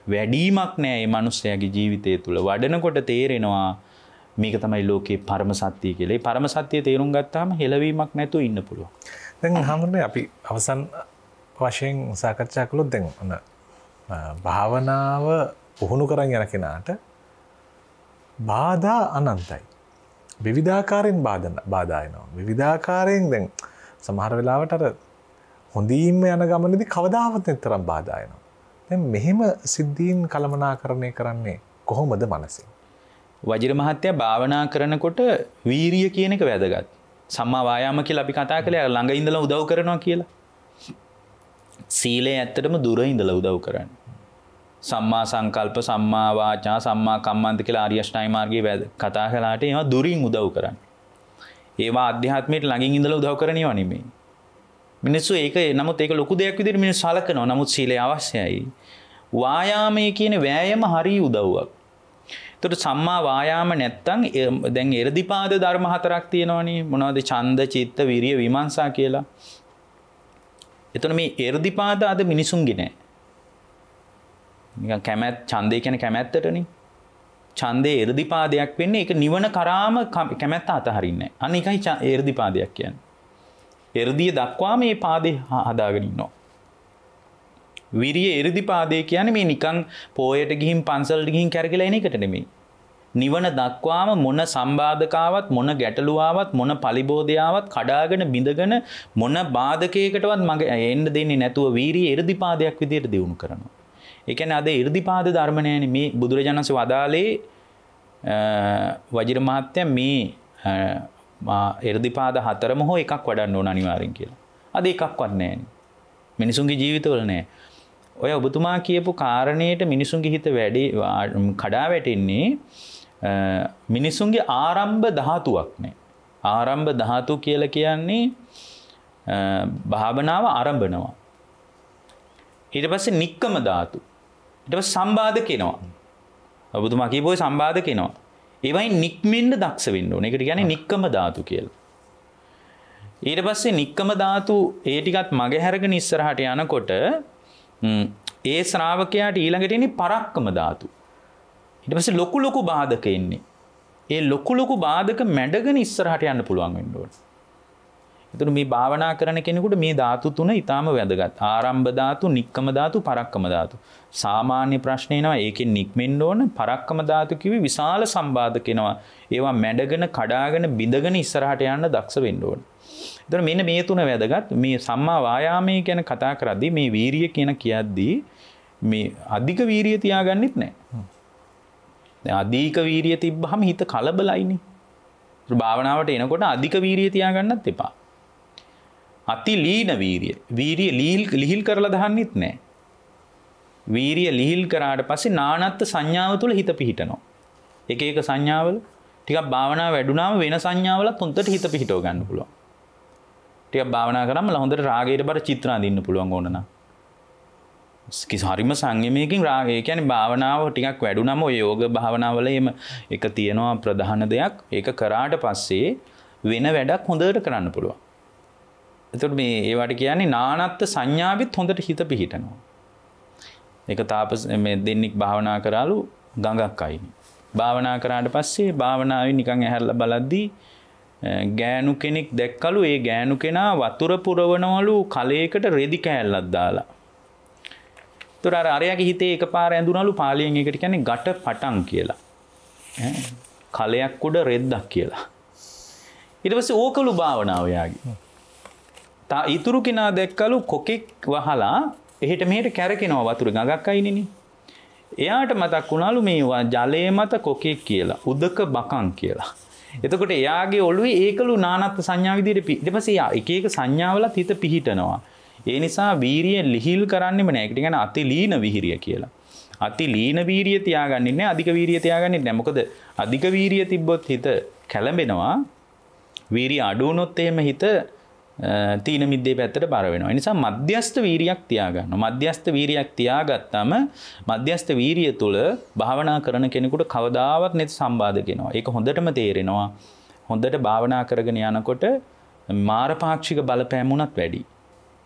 වැඩිමක් නැහැ මේ මිනිස්යාගේ ජීවිතය තුල. වඩනකොට තේරෙනවා මේක තමයි ලෝකේ පරම සත්‍ය කියලා. ඒ පරම සත්‍ය තේරුම් ගත්තාම හෙලවීමක් නැතුව ඉන්න පුළුවන්. දැන් හැමෝටම අපි අවසන් වශයෙන් සාකච්ඡා කළොත් දැන් භාවනාව පුහුණු කරන් යන කෙනාට බාධා අනන්තයි. විවිධාකාරයෙන් බාධා එනවා. විවිධාකාරයෙන් දැන් සමහර වෙලාවට අර හොඳින්ම යන ගමනේදී කවදාවත් නැතරම් බාධා එනවා. දැන් මෙහෙම සිද්ධීන් කළමනාකරණය කරන්නේ කොහොමද මනසින්? වජිර මහත්තයා භාවනා කරනකොට වීරිය කියන එක වැදගත්. සම්මා වායාම කියලා අපි කතා කළේ ළඟ ඉඳලා උදව් කරනවා කියලා. සීලය ඇත්තටම දුර ඉඳලා උදව් කරන්නේ. සම්මා සංකල්ප, සම්මා වාචා, සම්මා කම්මන්ත කියලා ආර්ය අෂ්ටාංග මාර්ගයේ කතා කළාට ඒවා දුරින් උදව් කරන්නේ. ඒවා අධ්‍යාත්මයට ළඟින් ඉඳලා උදව් කරනවා නෙමෙයි. මිනිස්සු ඒක නමුත් ඒක ලොකු දෙයක් විදිහට මිනිස්සු සලකනවා. නමුත් සීලය අවශ්‍යයි. වායාමයේ කියන වෑයම හරිය උදව්වක්. එතකොට සම්මා වායාම නැත්තම් දැන් එර්ධිපාද ධර්ම හතරක් තියෙනවනේ. මොනවද? ඡන්ද, චිත්ත, විරිය, විමර්ශා කියලා. එතකොට මේ එර්ධිපාද අද මිනිසුන්ගේ නෑ. නිකන් ඡන්දය කියන්නේ කැමැත්තටනේ. ඡන්දේ එර්ධිපාදයක් වෙන්නේ ඒක නිවන කරාම කැමැත්ත අතහරින්නේ නෑ. අන්න ඒකයි එර්ධිපාදයක් කියන්නේ. එර්ධිය දක්වා මේ පාදේ හදාගෙන ඉන්නවා. විරිය එර්ධිපාදේ කියන්නේ මේ නිකන් පොයට ගිහින් පන්සලට ගිහින් කැරකිලා එන එකට නෙමෙයි. නිවන දක්වාම මොන සම්බාධකාවක්, මොන ගැටලුවාවක්, මොන පලිබෝධයාවක් කඩාගෙන බිඳගෙන මොන බාධකයකටවත් මග එන්න දෙන්නේ නැතුව වීරිය එර්ධිපාදයක් විදියට දියුණු කරනවා. ඒ කියන්නේ අද එර්ධිපාද ධර්ම නැහැනේ. මේ බුදුරජාණන් වහන්සේ වදාළේ වජිර මහත්තයා මේ එර්ධිපාද හතරම හෝ එකක් වඩන්න ඕන අනිවාර්යෙන් කියලා. අද එකක්වත් නැහැනේ. මිනිසුන්ගේ ජීවිතවල නැහැ. ඔය ඔබතුමා කියපු කාරණේට මිනිසුන්ගේ හිත වැඩි කඩා වැටෙන්නේ මිනිසුන්ගේ ආරම්භ ධාතුවක් නැහැ. ආරම්භ ධාතු කියලා කියන්නේ භාවනාව ආරම්භනවා. ඊට පස්සේ නික්කම ධාතු. ඊට පස්සේ සම්බාධක එනවා. ඔබතුමා කියපු සම්බාධක එනවා. ඒවයින් නික්මෙන්න දක්ෂ වෙන්න ඕනේ. ඒකට කියන්නේ නික්කම ධාතු කියලා. ඊට පස්සේ නික්කම ධාතු ඒ ටිකත් මගේ හැරගෙන ඉස්සරහට යනකොට ඒ ශ්‍රාවකයාට ඊළඟට එන්නේ පරක්කම ධාතු. ඊට පස්සේ ලොකු බාධක එන්නේ. ඒ ලොකු බාධක මැඩගෙන ඉස්සරහට යන්න පුළුවන් වෙන්න ඕනේ. එතකොට මේ භාවනා කරන කෙනෙකුට මේ ධාතු තුන ඊටාම වැදගත්. ආරම්භ ධාතු, නික්කම ධාතු, පරක්කම ධාතු. සාමාන්‍ය ප්‍රශ්නේ එනවා ඒකෙන් නික්මෙන්න ඕන. පරක්කම ධාතු කිව්වේ විශාල සම්බාධක එනවා. ඒවා මැඩගෙන, කඩාගෙන, බිඳගෙන ඉස්සරහට යන්න දක්ෂ වෙන්න ඕන. එතකොට මෙන්න මේ තුන වැදගත්. මේ සම්මා වායාමයේ ගැන කතා කරද්දී මේ වීරිය කියන කියද්දී මේ අධික වීරිය තියාගන්නෙත් නැහැ. දැන් අධික වීරිය තිබ්බහම හිත කලබලයිනේ. භාවනාවට එනකොට අධික වීරිය තියාගන්නත් එපා. අති ලීන වීරිය. වීරිය ලිහිල් කරලා දාන්නෙත් නැහැ. වීරිය ලිහිල් කරාට පස්සේ නානත්ත් සංඥාව තුළ හිත පිහිටනවා. එක සංඥාවල ටිකක් භාවනාව වැඩුණාම වෙන සංඥාවලත් හොඳට හිත පිහිටව ගන්න පුළුවන්. ටිකක් භාවනා කරාම හොඳට රාගයට බර චිත්‍ර අඳින්න පුළුවන් ඕන නම්. හරිම සංයමයකින් රාගය කියන්නේ භාවනාව ටිකක් වැඩුණාම ඔය යෝග භාවනාවල එහෙම එක තියෙනවා ප්‍රධාන දෙයක්. ඒක කරාට පස්සේ වෙන වැඩක් හොඳට කරන්න පුළුවන්. එතකොට මේ ඒවට කියන්නේ නානත්ත් සංඥාවෙත් හොඳට හිත පිහිටනවා. ඒක තාපස මේ දෙන්නෙක් භාවනා කරාලු ගඟක් අයිනේ. භාවනා කරාට පස්සේ භාවනාවේ නිකන් ඇහැරලා බලද්දී ගෑනු කෙනෙක් දැක්කලු. ඒ ගෑනු කෙනා වතුර පුරවනවලු කලයකට රෙදි කෑල්ලක් දාලා. ඒතර අරයාගේ හිතේ එකපාර ඇඳුනලු පාලියෙන් එකට කියන්නේ ගට පටන් කියලා. කලයක් උඩ රෙද්දක් කියලා. ඊට පස්සේ ඕකලු භාවනාව යාගේ. ඉතුරු කෙනා දැක්කලු කොකෙක් වහලා එහෙට මෙහෙට කැරකෙනවා වතුර ගඟක් අයිනේනේ. එයාට මතක් වුණාලු මේ ජලයේ මත කොකෙක් කියලා, උදක බකන් කියලා. එතකොට එයාගේ ඔළුවේ ඒකලු නානත්ත් සංඥා විදිහට ඊට පස්සේ එක සංඥාවලත් හිත පිහිටනවා. ඒ නිසා වීරිය ලිහිල් කරන්නෙම නෑ. ඒකට කියන්නේ අති ලීන වීරිය කියලා. අති ලීන වීරිය තියාගන්නේ නෑ, අධික වීරිය තියාගන්නේ නෑ. මොකද අධික වීරිය තිබ්බොත් හිත කැළඹෙනවා. වීරිය අඩු වුණොත් එහෙම හිත තීන මිද්දේ පැත්තට බර වෙනවා. ඒ නිසා මධ්‍යස්ථ වීරියක් තියාගන්න. මධ්‍යස්ථ වීරියක් තියාගත්තම මධ්‍යස්ථ වීරිය තුළ භාවනා කරන කෙනෙකුට කවදාවත් නැති සම්බාධක එනවා. ඒක හොඳටම තේරෙනවා. හොඳට භාවනා කරගෙන යනකොට මාරපාක්ෂික බලපෑම් උනත් වැඩි.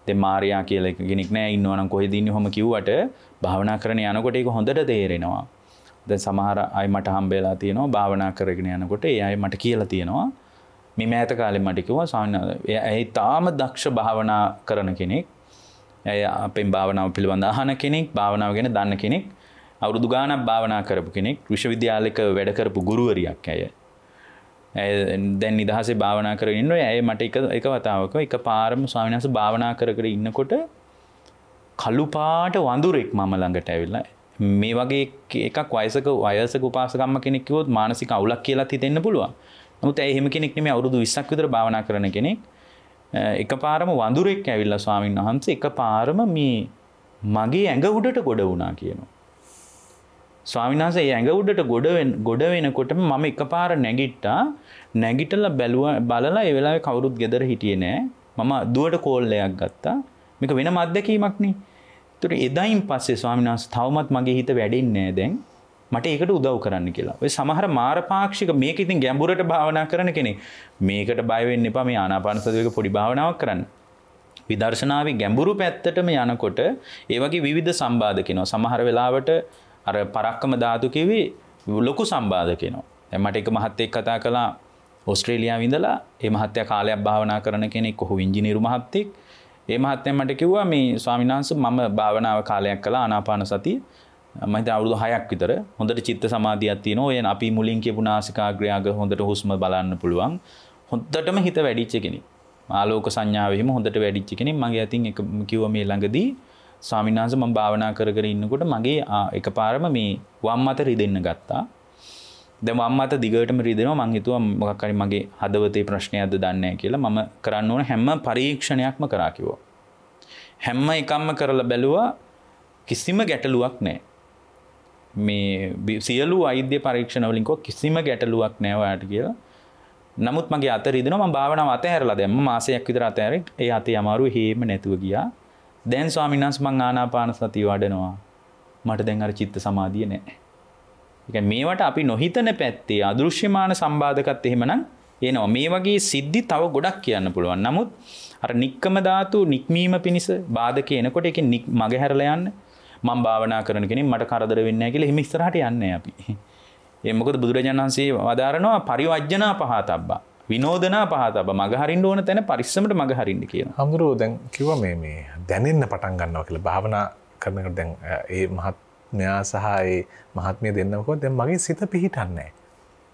දැන් මාර්යා කියලා කෙනෙක් නෑ ඉන්නවා නම් කොහෙද ඉන්නේ ඔහම කිව්වට භාවනා කරන යනකොට ඒක හොඳට තේරෙනවා. දැන් සමහර අය මට හම්බෙලා තියෙනවා භාවනා කරගෙන යනකොට ඒ අය මට කියලා තියෙනවා මේ මෑත කාලේ මට කිව්වා ස්වාමීන් වහන්සේ එයා තාම දක්ෂ භාවනා කරන කෙනෙක්. එයා අපෙන් භාවනාව පිළිබඳ අහන කෙනෙක්, භාවනාව ගැන දන්න කෙනෙක්, අවුරුදු ගාණක් භාවනා කරපු කෙනෙක්, විශ්වවිද්‍යාලයක වැඩ කරපු ගුරුවරියක් ඇය. දැන් නිදහසේ භාවනා කරගෙන ඉන්නවා. ඇය මට එක වතාවක එකපාරම ස්වාමීන් වහන්සේ භාවනා කර ඉන්නකොට කළු පාට වඳුරෙක් මම ළඟට ඇවිල්ලා මේ වගේ එකක් වයසක උපාසකම්ම කෙනෙක් කිව්වොත් මානසික අවුලක් කියලාත් හිතෙන්න පුළුවන්. නමුත් ඇයි එහෙම කෙනෙක් නෙමෙයි අවුරුදු 20ක් විතර භාවනා කරන කෙනෙක්. එකපාරම වඳුරෙක් ඇවිල්ලා ස්වාමීන් වහන්සේ එකපාරම මේ මගේ ඇඟ උඩට ගොඩ වුණා කියනවා. ස්වාමීන් වහන්සේ ඇඟ උඩට ගොඩ වෙනකොටම මම එකපාර නැගිටලා බලලා ඒ වෙලාවේ කවුරුත් ගෙදර හිටියේ නෑ. මම දුවට කෝල් එකක් ගත්තා. මේක වෙනම අත්දැකීමක් නේ. ඒතර එදායින් පස්සේ ස්වාමීන් වහන්සේ තවමත් මගේ හිත වැඩෙන්නේ නෑ දැන්. මට ඒකට උදව් කරන්න කියලා. ඔය සමහර මාරපාක්ෂික මේක ඉතින් ගැඹුරට භාවනා කරන කෙනෙක් මේකට බය වෙන්න එපා. මේ ආනාපාන සතියක පොඩි භාවනාවක් කරන්න. විදර්ශනාවේ ගැඹුරු පැත්තටම යනකොට ඒ වගේ විවිධ සම්බාධක එනවා. සමහර වෙලාවට අර පරක්කම ධාතු කිව්වේ ලොකු සම්බාධක එනවා. දැන් මට එක මහත්තයෙක් කතා කළා ඕස්ට්‍රේලියාවේ ඉඳලා. ඒ මහත්තයා කාලයක් භාවනා කරන කෙනෙක්. ඔහු ඉංජිනේරු මහත්තයෙක්. ඒ මහත්තයා මට කිව්වා මේ ස්වාමීන් වහන්සේ මම භාවනාව කාලයක් කළා ආනාපාන සතිය. මම හිතා අවුරුදු 6ක් විතර හොඳට චිත්ත සමාධියක් තියෙනවා. ඔය අපි මුලින් කියපු නාසිකාග්‍රයග හොඳට හුස්ම බලන්න පුළුවන්. හොඳටම හිත වැඩිච්ච කෙනෙක්. ආලෝක සංඥාවෙහිම හොඳට වැඩිච්ච කෙනෙක්. මගේ අතින් එක කිව්වා මේ ළඟදී ස්වාමීන් වහන්සේ මම භාවනා කරගෙන ඉන්නකොට මගේ එකපාරම මේ වම් අත රිදෙන්න ගත්තා. දැන් වම් අත දිගටම රිදෙනවා. මං හිතුවා මොකක් හරි මගේ හදවතේ ප්‍රශ්නයක්ද දන්නේ නැහැ කියලා. මම කරන්න ඕන හැම පරීක්ෂණයක්ම කරා කිව්වා. හැම එකක්ම කරලා බැලුවා කිසිම ගැටලුවක් නැහැ. මේ සියලු වෛද්‍ය පරීක්ෂණ වලින් කිසිම ගැටලුවක් නැහැ ඔයාලට කියලා. නමුත් මගේ අත රිදෙනවා. මම භාවනාව අතහැරලා දැම්ම මාසයක් විතර අතහැරේ. ඒ අතේ අමාරුව හේම නැතුව ගියා. දැන් ස්වාමීන් වහන්සේ මං ආනාපාන සතිය වඩනවා. මට දැන් අර චිත්ත සමාධිය නැහැ. ඒ මේවට අපි නොහිතන පැත්තේ අදෘශ්‍යමාන සම්බාධකත් එහෙමනම් එනවා. මේ වගේ සිද්ධි තව ගොඩක් කියන්න පුළුවන්. නමුත් අර නික්කම ධාතු නික්මීම පිණිස බාධක එනකොට ඒකෙන් මග හැරලා යන්න මම භාවනා කරන කෙනෙක් මට කරදර වෙන්නේ නැහැ කියලා එහෙම ඉස්සරහට යන්නේ අපි. ඒ මොකද බුදුරජාණන් වහන්සේ වදාරනවා පරිවර්ජනා පහතබ්බා විනෝදනා පහතබ්බා මග හරින්න ඕන තැන පරිස්සමට මග හරින්න කියනවා. හඳුරෝ දැන් කිව්වා මේ දැනෙන්න පටන් ගන්නවා කියලා භාවනා කරනකොට දැන් ඒ මහත්මයා සහ ඒ මහත්මිය දෙන්නමකෝ දැන් මගේ සිත පිහිටන්නේ නැහැ.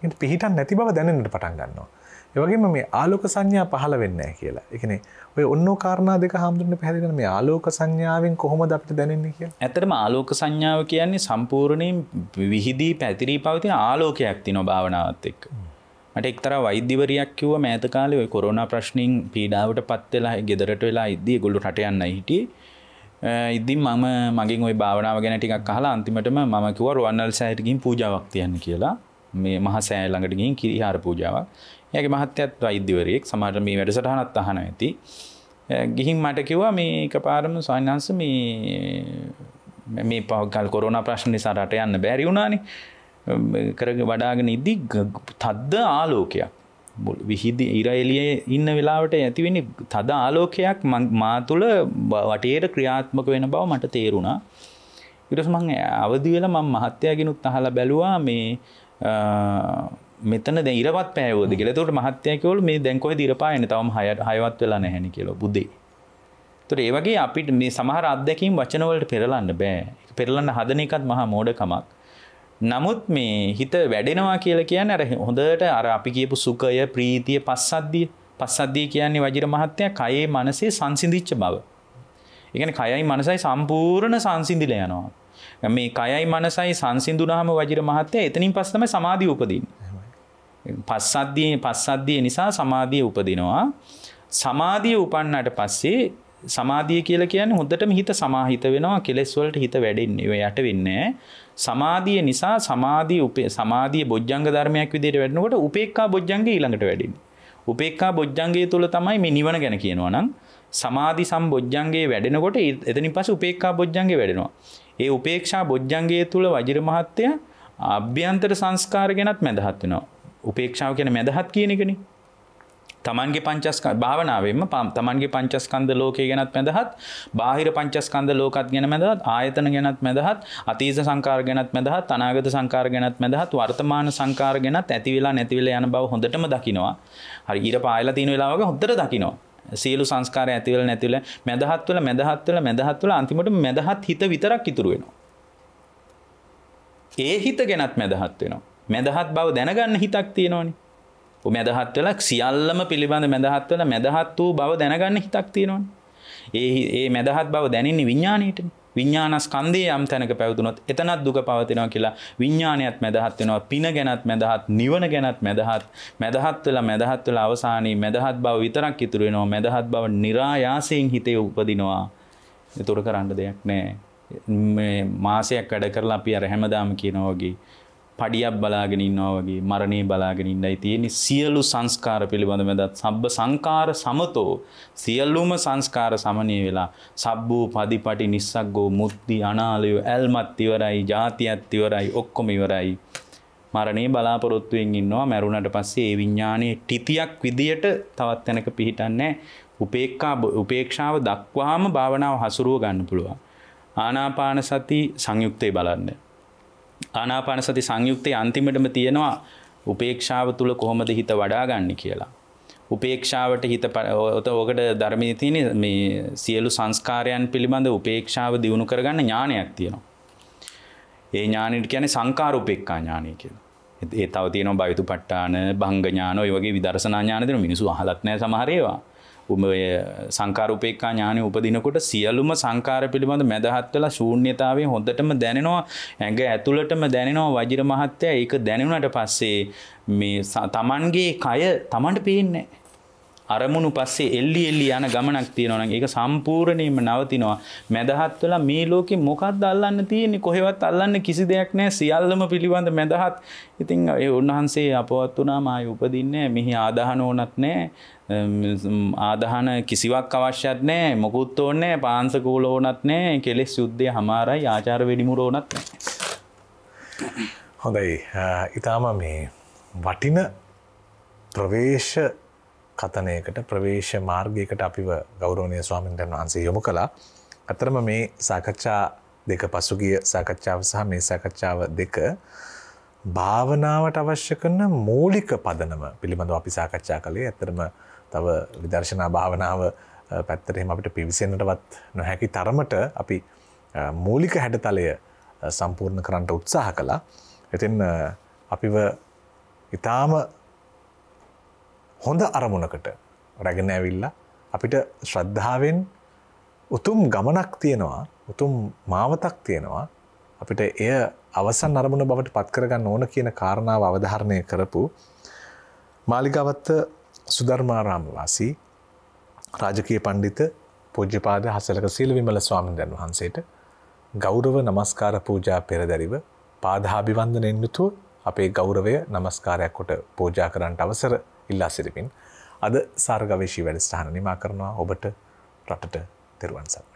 ඒත් පිහිටන්නේ නැති බව දැනෙන්නට පටන් ගන්නවා. ඒ වගේම මේ ආලෝක සංඥා පහළ වෙන්නේ නැහැ කියලා. ඒ කියන්නේ ඔය ඔන්නෝ කාරණා දෙක හඳුන්වන්න පැහැදිලි කරන මේ ආලෝක සංඥාවෙන් කොහොමද අපිට දැනෙන්නේ කියලා. ඇත්තටම ආලෝක සංඥාව කියන්නේ සම්පූර්ණයෙන් විහිදී පැතිරී පවතින ආලෝකයක් තියෙනවා භාවනාවත් එක්ක. මට එක්තරා වෛද්‍යවරියක් කිව්වා මෑත කාලේ ওই කොරෝනා ප්‍රශ්نين පීඩාවටපත් වෙලා ගෙදරට වෙලා ඉද්දී ඒගොල්ලෝ රට යන්නයි හිටියේ. ඉතින් මම මගෙන් ওই භාවනාව ගැන ටිකක් අහලා අන්තිමටම මම කිව්වා රුවන්වැලි සෑයට ගිහින් පූජාවක් තියන්න කියලා. මේ මහා සෑය ළඟට ගිහින් කිරිහාර පූජාවක්. එයාගේ මහත්යත් වෛද්‍යවරියෙක් සමහරවිට මේ වැඩසටහනත් අහන ඇති. ගිහින් මට කිව්වා මේ එකපාරම ස්වාමීන් වහන්සේ මේ කොරෝනා ප්‍රශ්න නිසා රට යන්න බැරි වුණානේ. කරගෙන වඩාගෙන ඉද්දි තද්ද ආලෝකයක් විහිදි ඉර එළියේ ඉන්න වෙලාවට ඇති වෙන්නේ තද ආලෝකයක් මා තුළ වටේට ක්‍රියාත්මක වෙන බව මට තේරුණා. ඊට පස්සේ මම අවදි වෙලා මම මහත්යාගෙනුත් අහලා බැලුවා මේ මෙතන දැන් ඉරවත් පෑවෝද කියලා. ඒකට මහත්යා කිව්වලු මේ දැන් කොහෙද ඉර පායන්නේ? තවම 6වත් වෙලා නැහැ නේ කියලා බුදේ. ඒතර ඒ වගේ අපිට මේ සමහර අත්දැකීම් වචන වලට පෙරලන්න බෑ. ඒක පෙරලන්න හදන එකත් මහා මෝඩකමක්. නමුත් මේ හිත වැඩෙනවා කියලා කියන්නේ අර හොඳට අර අපි කියපු සුඛය, ප්‍රීතිය, පස්සද්ධිය කියන්නේ වජිර මහත්යා කයේ මනසේ සංසිඳිච්ච බව. ඒ කියන්නේ කයයි මනසයි සම්පූර්ණ සංසිඳිලා යනවා. මේ කයයි මනසයි සංසිඳුනහම වජිර මහත්යා එතනින් පස්සේ තමයි සමාධිය උපදින්නේ. පස්සද්ධිය නිසා සමාධිය උපදිනවා. සමාධිය උපන්නට පස්සේ සමාධිය කියලා කියන්නේ හොඳටම හිත සමාහිත වෙනවා. කෙලෙස් වලට හිත වැඩෙන්නේ යට වෙන්නේ. සමාධිය නිසා සමාධිය බොජ්ජංග ධර්මයක් විදිහට වැඩෙනකොට උපේක්ඛා බොජ්ජංගේ ඊළඟට වැඩෙන්නේ. උපේක්ඛා බොජ්ජංගයේ තුල තමයි මේ නිවන ගැන කියනවා නම් සමාධි සම්බොජ්ජංගේ වැඩෙනකොට එතනින් පස්සේ උපේක්ඛා බොජ්ජංගේ වැඩෙනවා. ඒ උපේක්ෂා බොජ්ජංගයේ තුල වජිර මහත්ය අභ්‍යන්තර සංස්කාර ගැනත් මැදහත් වෙනවා. උපේක්ෂාව කියන්නේ මැදහත් කියන එකනේ. තමන්ගේ පංචස්කන්ධ භාවනාවෙන්ම තමන්ගේ පංචස්කන්ධ ලෝකය ගැනත් මැදහත්, බාහිර පංචස්කන්ධ ලෝකත් ගැන මැදහත්, ආයතන ගැනත් මැදහත්, අතීත සංකාර ගැනත් මැදහත්, අනාගත සංකාර ගැනත් මැදහත්, වර්තමාන සංකාර ගැනත් ඇති වෙලා නැති වෙලා යන බව හොඳටම දකිනවා. හරි ඊට පායලා තියෙන වෙලාවක හොඳට දකිනවා. සියලු සංස්කාර ඇති වෙලා නැති වෙලා මැදහත් වෙලා අන්තිමට මැදහත් හිත විතරක් ඉතුරු වෙනවා. ඒ හිත ගැනත් මැදහත් වෙනවා. මැදහත් බව දැනගන්න හිතක් තියෙනවනේ. මැදහත් වෙලා සියල්ලම පිළිබඳ මැදහත් වෙලා මැදහත් වූ බව දැනගන්න හිතක් තියෙනවනේ. ඒ මැදහත් බව දැනෙන්නේ විඥාණයටනේ. විඥානස්කන්ධයේ යම් තැනක පැවතුනොත් එතනත් දුක පවතිනවා කියලා විඥාණයත් මැදහත් වෙනවා. පින ගැනත් මැදහත්, නිවන ගැනත් මැදහත් වෙලා අවසානයේ මැදහත් බව විතරක් ඉතුරු වෙනවා. මැදහත් බව નિરાයාසයෙන් හිතේ උපදිනවා. ඒතර කරන්න දෙයක් නැහැ. මේ මාසයක් වැඩ කරලා අපි අර හැමදාම කියනවා වගේ පඩියක් බලාගෙන ඉන්නවා වගේ මරණේ බලාගෙන ඉන්නයි තියෙන්නේ. සියලු සංස්කාර පිළිබඳ මැදත් සබ්බ සංකාර සමතෝ, සියලුම සංස්කාර සමනය වෙලා සබ්බෝ පදිපටි නිස්සග්ගෝ මුත්‍ති අනාලය ඇල්මත් ඉවරයි, ජාතියත් ඉවරයි, ඔක්කොම ඉවරයි. මරණේ බලාපොරොත්තුවෙන් ඉන්නවා. මැරුණට පස්සේ ඒ විඥානයේ ටිතියක් විදියට තවත් තැනක පිහිටන්නේ. උපේක්ෂාව දක්වාම භාවනාව හසුරුව ගන්න පුළුවන්. ආනාපාන සති සංයුක්තේ බලන්න. ආනාපාන සති සංයුක්තයේ අන්තිමටම තියෙනවා උපේක්ෂාව තුල කොහොමද හිත වඩා ගන්න කියලා. උපේක්ෂාවට හිත ඔකට ධර්මයේ තියෙන මේ සියලු සංස්කාරයන් පිළිබඳ උපේක්ෂාව දියුණු කරගන්න ඥානයක් තියෙනවා. ඒ ඥානෙට කියන්නේ සංකාර උපේක්ඛා ඥානය කියලා. ඒ තව තියෙනවා බයතුපට්ඨාන, භංග ඥාන, ඔය වගේ විදර්ශනා ඥාන දෙන මිනිස්සු අහලත් නැහැ සමහර ඒවා. සංකාර උපේක්ඛා ඥානෙ උපදිනකොට සියලුම සංකාර පිළිබඳ මැදහත් වෙලා ශූන්‍යතාවයෙන් හොඳටම දැනෙනවා. ඇඟ ඇතුළටම දැනෙනවා වජිර මහත්ය. ඒක දැනුණාට පස්සේ මේ තමන්ගේ කය තමන්ට පේන්නේ නැහැ. අරමුණු පස්සේ එල්ලි යන ගමනක් තියෙනවා නම් ඒක සම්පූර්ණයෙන්ම නවතිනවා. මැදහත් වෙලා මේ ලෝකෙ මොකක්ද අල්ලන්න තියෙන්නේ? කොහෙවත් අල්ලන්න කිසි දෙයක් නැහැ. සියල්ලම පිළිබඳ මැදහත්. ඉතින් ඒ උන්වහන්සේ අපවත් වුණාම ආයෙ උපදින්නේ මෙහි ආදාහන ඕනත් නැහැ. ආදාහන කිසිවක් අවශ්‍යත් නැහැ. මොකුත් ඕනේ නැහැ. පාංශකූල ඕනත් නැහැ. කෙලෙස් යුද්ධය හමාරයි. ආචාර වෙඩිමුර ඕනත් නැහැ. හොඳයි ඉතාම මේ වටින ප්‍රවේශ කතනයකට ප්‍රවේශ මාර්ගයකට අපිව ගෞරවනීය ස්වාමීන් වහන්සේ යොමු කළා. අතරම මේ සාකච්ඡා දෙක පසුගිය සාකච්ඡාව සහ මේ සාකච්ඡාව දෙක භාවනාවට අවශ්‍ය කරන මූලික පදනම පිළිබඳව අපි සාකච්ඡා කළේ. ඇත්තටම තව විදර්ශනා භාවනාව පැත්තට එහෙම අපිට පිවිසෙන්නටවත් නොහැකි තරමට අපි මූලික හැඩතලය සම්පූර්ණ කරන්න උත්සාහ කළා. ඉතින් අපිව ඊටාම හොඳ අරමුණකට රැගෙන ඇවිල්ලා අපිට ශ්‍රද්ධාවෙන් උතුම් ගමනක් තියෙනවා, උතුම් මාවතක් තියෙනවා. අපිට එය අවසන් අරමුණ බවට පත් කරගන්න ඕන කියන කාරණාව අවධාරණය කරපු මාලිගාවත්ත සුධර්මාරාම වාසී රාජකීය පඬිත පූජ්‍යපාද හසලක සීලවිමල ස්වාමීන් වහන්සේට ගෞරව නමස්කාර පූජා පෙරදරිව පාදාභිවන්දනයෙන් යුතුව අපේ ගෞරවය නමස්කාරයක් කොට පූජා කරන්නට අවසර ඉල්ලා සිටිමින් අද සාරගවේෂී වැඩසටහන නිමා කරනවා. ඔබට රටට තෙරුවන් සරණයි.